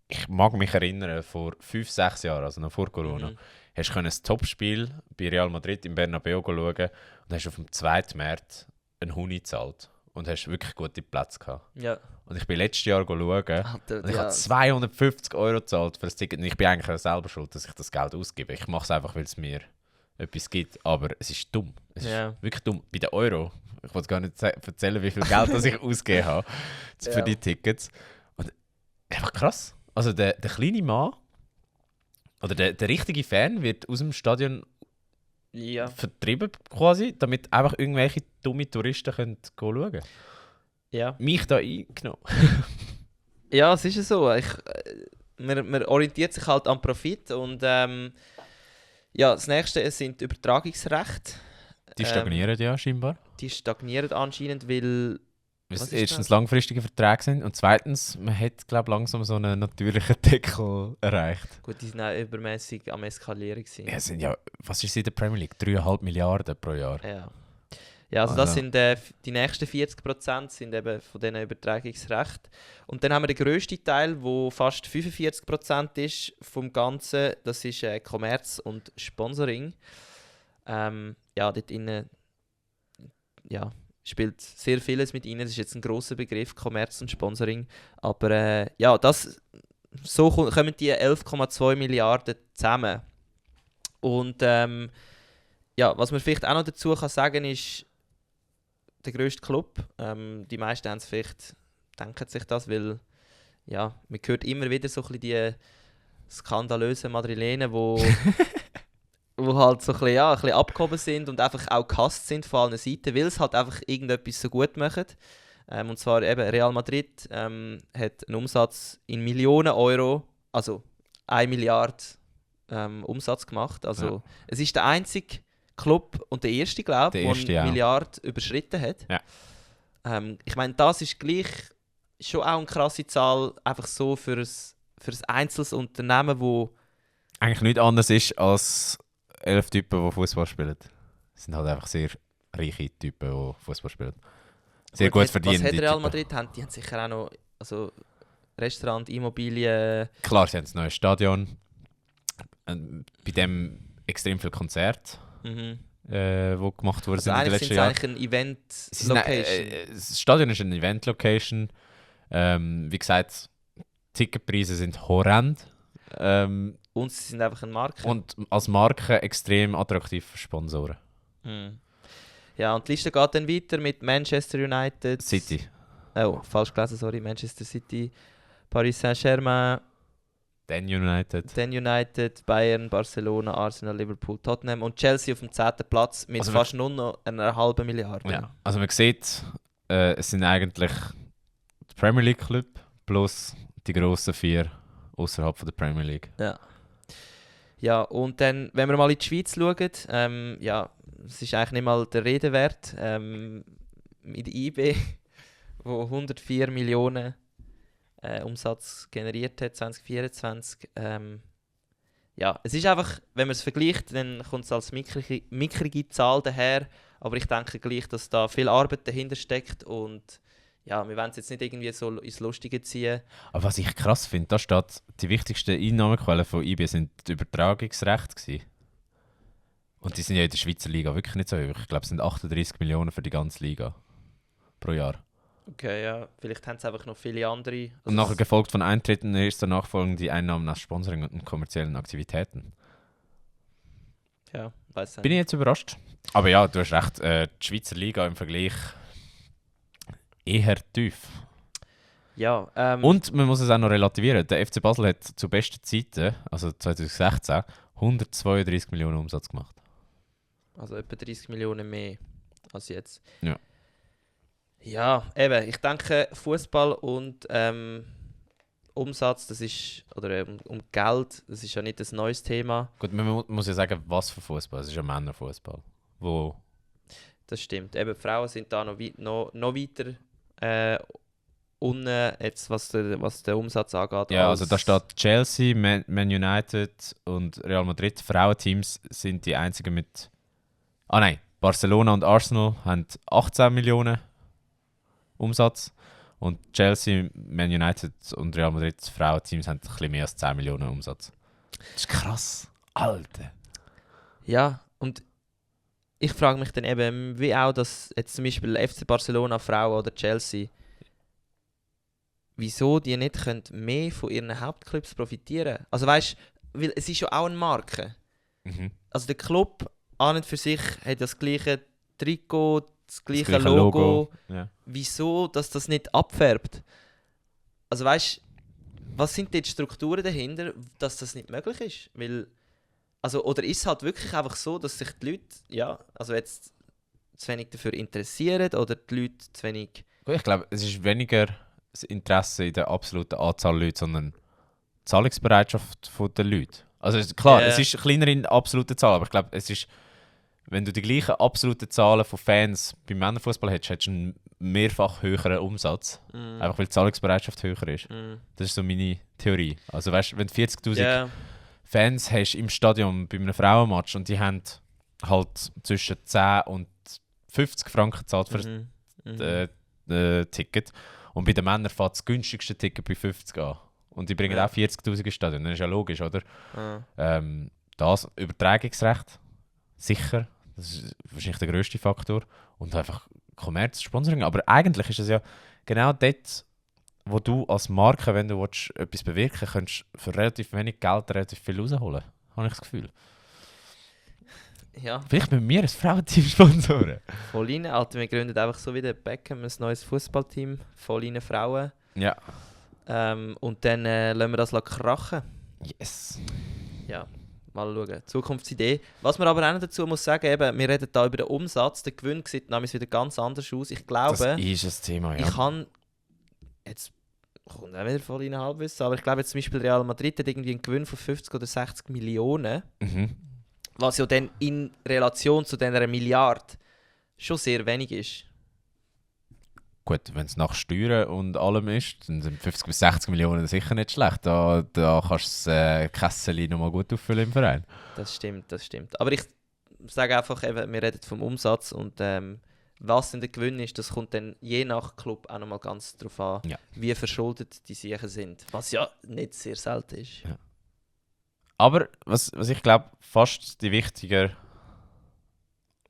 Ich mag mich erinnern, vor 5-6 Jahren, also noch vor Corona, hast du ein Topspiel bei Real Madrid im Bernabeu schauen und hast auf dem 2. März einen Huni gezahlt und hast wirklich gute Plätze gehabt. Ja. Und ich bin letztes Jahr schauen und ich ja. habe 250 € gezahlt für das Ticket. Und ich bin eigentlich selber schuld, dass ich das Geld ausgebe. Ich mache es einfach, weil es mir etwas gibt. Aber es ist dumm. Es ist wirklich dumm. Bei den Euro, ich wollte gar nicht erzählen, wie viel Geld das ich ausgegeben habe für die Tickets. Und einfach krass. Also der kleine Mann, oder der richtige Fan wird aus dem Stadion vertrieben quasi, damit einfach irgendwelche dumme Touristen können schauen können. Ja. Mich da eingenommen. Ja, es ist ja so. Man orientiert sich halt am Profit und das nächste sind die Übertragungsrechte. Die stagnieren ja scheinbar. Die stagnieren anscheinend, weil es erstens langfristige Verträge sind und zweitens, man hat glaube langsam so einen natürlichen Deckel erreicht. Gut, die sind auch übermäßig am Eskalieren gewesen. Ja, sind ja, was ist in der Premier League? 3,5 Milliarden pro Jahr. Ja, also das sind die nächsten 40% sind eben von diesen Übertragungsrechten. Und dann haben wir den grössten Teil, wo fast 45% ist vom Ganzen. Das ist Kommerz und Sponsoring. Dort innen spielt sehr vieles mit rein. Das ist jetzt ein grosser Begriff, Kommerz und Sponsoring. Aber so kommen die 11,2 Milliarden zusammen. Und was man vielleicht auch noch dazu kann sagen ist, der grösste Club. Die meisten haben es vielleicht, denken sich das, weil man hört immer wieder so ein bisschen die skandalösen Madrilenen, wo halt so ein bisschen abgehoben sind und einfach auch gehasst sind von allen Seiten, weil es halt einfach irgendetwas so gut machen. Und zwar eben Real Madrid hat einen Umsatz in Millionen Euro, also 1 Milliarde Umsatz gemacht. Also es ist der einzige Club und der erste, glaube ich, der eine Milliarde überschritten hat. Ja. Ich meine, das ist gleich schon auch eine krasse Zahl, einfach so für ein einzelnes Unternehmen, wo eigentlich nichts anderes ist als 11 Typen, die Fußball spielen. Das sind halt einfach sehr reiche Typen, die Fußball spielen. Sehr gut verdienen. Was hat Real Madrid? Die haben sicher auch noch Restaurant, Immobilien. Klar, sie haben ein neues Stadion. Bei dem extrem viele Konzerte, die gemacht wurden in den letzten Jahren. Sind es eigentlich eine Event-Location? Das Stadion ist eine Event-Location. Wie gesagt, Ticketpreise sind horrend. Und sie sind einfach eine Marke. Und als Marke extrem attraktiv für Sponsoren. Ja, und die Liste geht dann weiter mit Manchester United. City. Oh, falsch gelesen, sorry. Manchester City, Paris Saint-Germain. Dann United. Bayern, Barcelona, Arsenal, Liverpool, Tottenham und Chelsea auf dem 10. Platz mit fast nur noch einer halben Milliarde. Ja. Also man sieht, es sind eigentlich die Premier League Club plus die grossen 4 außerhalb der Premier League. Ja, und dann, wenn wir mal in die Schweiz schauen, es ist eigentlich nicht mal der Rede wert. Mit der IB, wo 104 Millionen Umsatz generiert hat 2024. Es ist einfach, wenn man es vergleicht, dann kommt es als mickrige Zahl daher, aber ich denke gleich, dass da viel Arbeit dahinter steckt und wir wollen es jetzt nicht irgendwie so ins Lustige ziehen. Aber was ich krass finde, da steht, die wichtigsten Einnahmequellen von IB sind die Übertragungsrechte gewesen. Und die sind ja in der Schweizer Liga wirklich nicht so hoch. Ich glaube, es sind 38 Millionen für die ganze Liga pro Jahr. Okay, ja. Vielleicht haben es einfach noch viele andere. Und nachher gefolgt von Eintritten erst danach folgen die Einnahmen aus Sponsoring und kommerziellen Aktivitäten. Ja, weiß nicht. Bin ich jetzt überrascht. Aber ja, du hast recht, die Schweizer Liga im Vergleich eher tief. Ja, und man muss es auch noch relativieren. Der FC Basel hat zu besten Zeiten, also 2016, 132 Millionen Umsatz gemacht. Also etwa 30 Millionen mehr als jetzt. Ja. Ja, eben. Ich denke, Fußball und Umsatz, das ist, oder um Geld, das ist ja nicht ein neues Thema. Gut, man muss ja sagen, was für Fußball. Es ist ja Männerfußball. Wo das stimmt. Eben, die Frauen sind da noch weiter unten, jetzt, was den Umsatz angeht. Ja, also da steht Chelsea, Man United und Real Madrid. Frauenteams sind die einzigen mit... Ah nein, Barcelona und Arsenal haben 18 Millionen Umsatz. Und Chelsea, Man United und Real Madrid Frauenteams haben ein bisschen mehr als 10 Millionen Umsatz. Das ist krass. Alter. Ja, und ich frage mich dann eben, wie auch, dass jetzt zum Beispiel FC Barcelona Frauen oder Chelsea, wieso die nicht können mehr von ihren Hauptclubs profitieren. Also weißt du, weil es ist ja auch eine Marke. Mhm. Also der Club an und für sich hat das gleiche Trikot, das gleiche gleiche Logo. Ja. Wieso, dass das nicht abfärbt? Also weißt, was sind die Strukturen dahinter, dass das nicht möglich ist? Weil, also, oder ist es halt wirklich einfach so, dass sich die Leute, ja, also jetzt zu wenig dafür interessieren oder die Leute zu wenig... Ich glaube, es ist weniger das Interesse in der absoluten Anzahl Leute, sondern die Zahlungsbereitschaft der Leute. Also klar, es ist kleiner in absoluten Zahlen, aber ich glaube, es ist, wenn du die gleichen absoluten Zahlen von Fans beim Männerfußball hättest, hättest du einen mehrfach höheren Umsatz. Einfach weil die Zahlungsbereitschaft höher ist. Das ist so meine Theorie. Also weißt du, wenn du 40'000 Fans hast im Stadion bei einem Frauenmatch und die haben halt zwischen 10 und 50 Franken gezahlt für das Ticket und bei den Männern fährt das günstigste Ticket bei 50 an. Und die bringen auch 40'000 ins Stadion. Das ist ja logisch, oder? Das Übertragungsrecht, sicher. Das ist wahrscheinlich der grösste Faktor. Und einfach Kommerz, Sponsoring. Aber eigentlich ist es ja genau dort, wo du als Marke, wenn du etwas bewirken willst, kannst für relativ wenig Geld relativ viel rausholen. Habe ich das Gefühl. Ja. Vielleicht mit mir ein Frauenteam sponsoren. Voll rein, Alter, wir gründen einfach so wie der Beckham ein neues Fußballteam. Voll rein Frauen. Ja. Und dann lassen wir das krachen. Yes. Ja, mal schauen. Zukunftsidee. Was man aber auch noch dazu muss sagen, eben, wir reden hier über den Umsatz. Der Gewinn sieht nämlich wieder ganz anders aus. Ich glaube, das ist ein Thema, ja. ich kann jetzt kommt auch wieder voll in Halbwissen, aber ich glaube jetzt zum Beispiel Real Madrid hat irgendwie einen Gewinn von 50 oder 60 Millionen. Was ja dann in Relation zu dieser Milliarde schon sehr wenig ist. Gut, wenn es nach Steuern und allem ist, dann sind 50 bis 60 Millionen sicher nicht schlecht. Da kannst du das Kessel nochmal gut auffüllen im Verein. Das stimmt. Aber ich sage einfach, eben, wir reden vom Umsatz und was denn der Gewinn ist, das kommt dann je nach Club auch nochmal ganz darauf an, wie verschuldet die sicher sind. Was ja nicht sehr selten ist. Ja. Aber was ich glaube, fast die wichtigere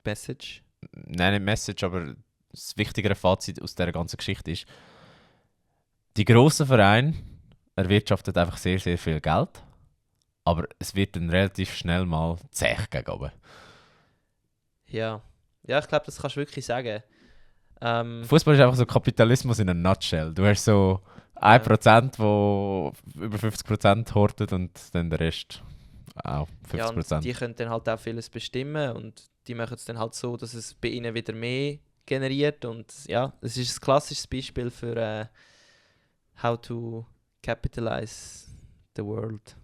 Message? Nein, nicht Message, aber das wichtigere Fazit aus dieser ganzen Geschichte ist, die grossen Vereine erwirtschaften einfach sehr, sehr viel Geld, aber es wird dann relativ schnell mal zäh gegen oben. Ja, ich glaube, das kannst du wirklich sagen. Fußball ist einfach so Kapitalismus in a nutshell. Du hast so 1%, wo über 50% hortet und dann der Rest auch 50%. Ja, und die können dann halt auch vieles bestimmen und die machen es dann halt so, dass es bei ihnen wieder mehr generiert und ja, es ist ein klassisches Beispiel für how to capitalize the world.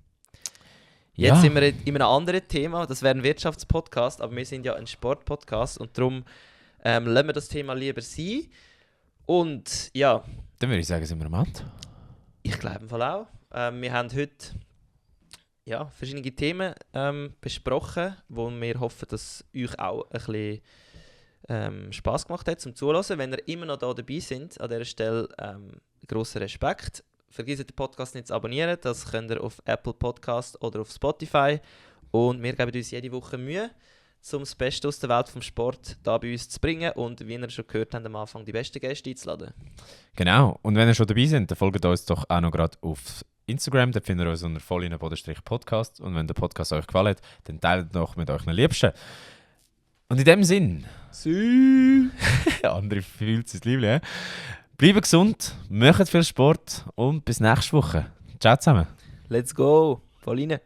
Jetzt sind wir in einem anderen Thema, das wäre ein Wirtschaftspodcast, aber wir sind ja ein Sportpodcast und darum lassen wir das Thema lieber sein. Und ja. Dann würde ich sagen, sind wir am Ende. Ich glaube im Fall auch. Wir haben heute verschiedene Themen besprochen, wo wir hoffen, dass euch auch ein bisschen Spass gemacht hat zum Zuhören. Wenn ihr immer noch da dabei sind, an dieser Stelle grosser Respekt. Vergesst den Podcast nicht zu abonnieren, das könnt ihr auf Apple Podcast oder auf Spotify. Und wir geben uns jede Woche Mühe, um das Beste aus der Welt vom Sport da bei uns zu bringen und, wie ihr schon gehört habt, am Anfang die besten Gäste einzuladen. Genau, und wenn ihr schon dabei seid, dann folgt uns doch auch noch gerade auf Instagram, da findet ihr uns unter vollinen_podcast und wenn der Podcast euch gefallen hat, dann teilt doch mit euren Liebsten. Und in dem Sinn, andere fühlt sein Liebling. Bleibt gesund, macht viel Sport und bis nächste Woche. Ciao zusammen. Let's go, voll rein.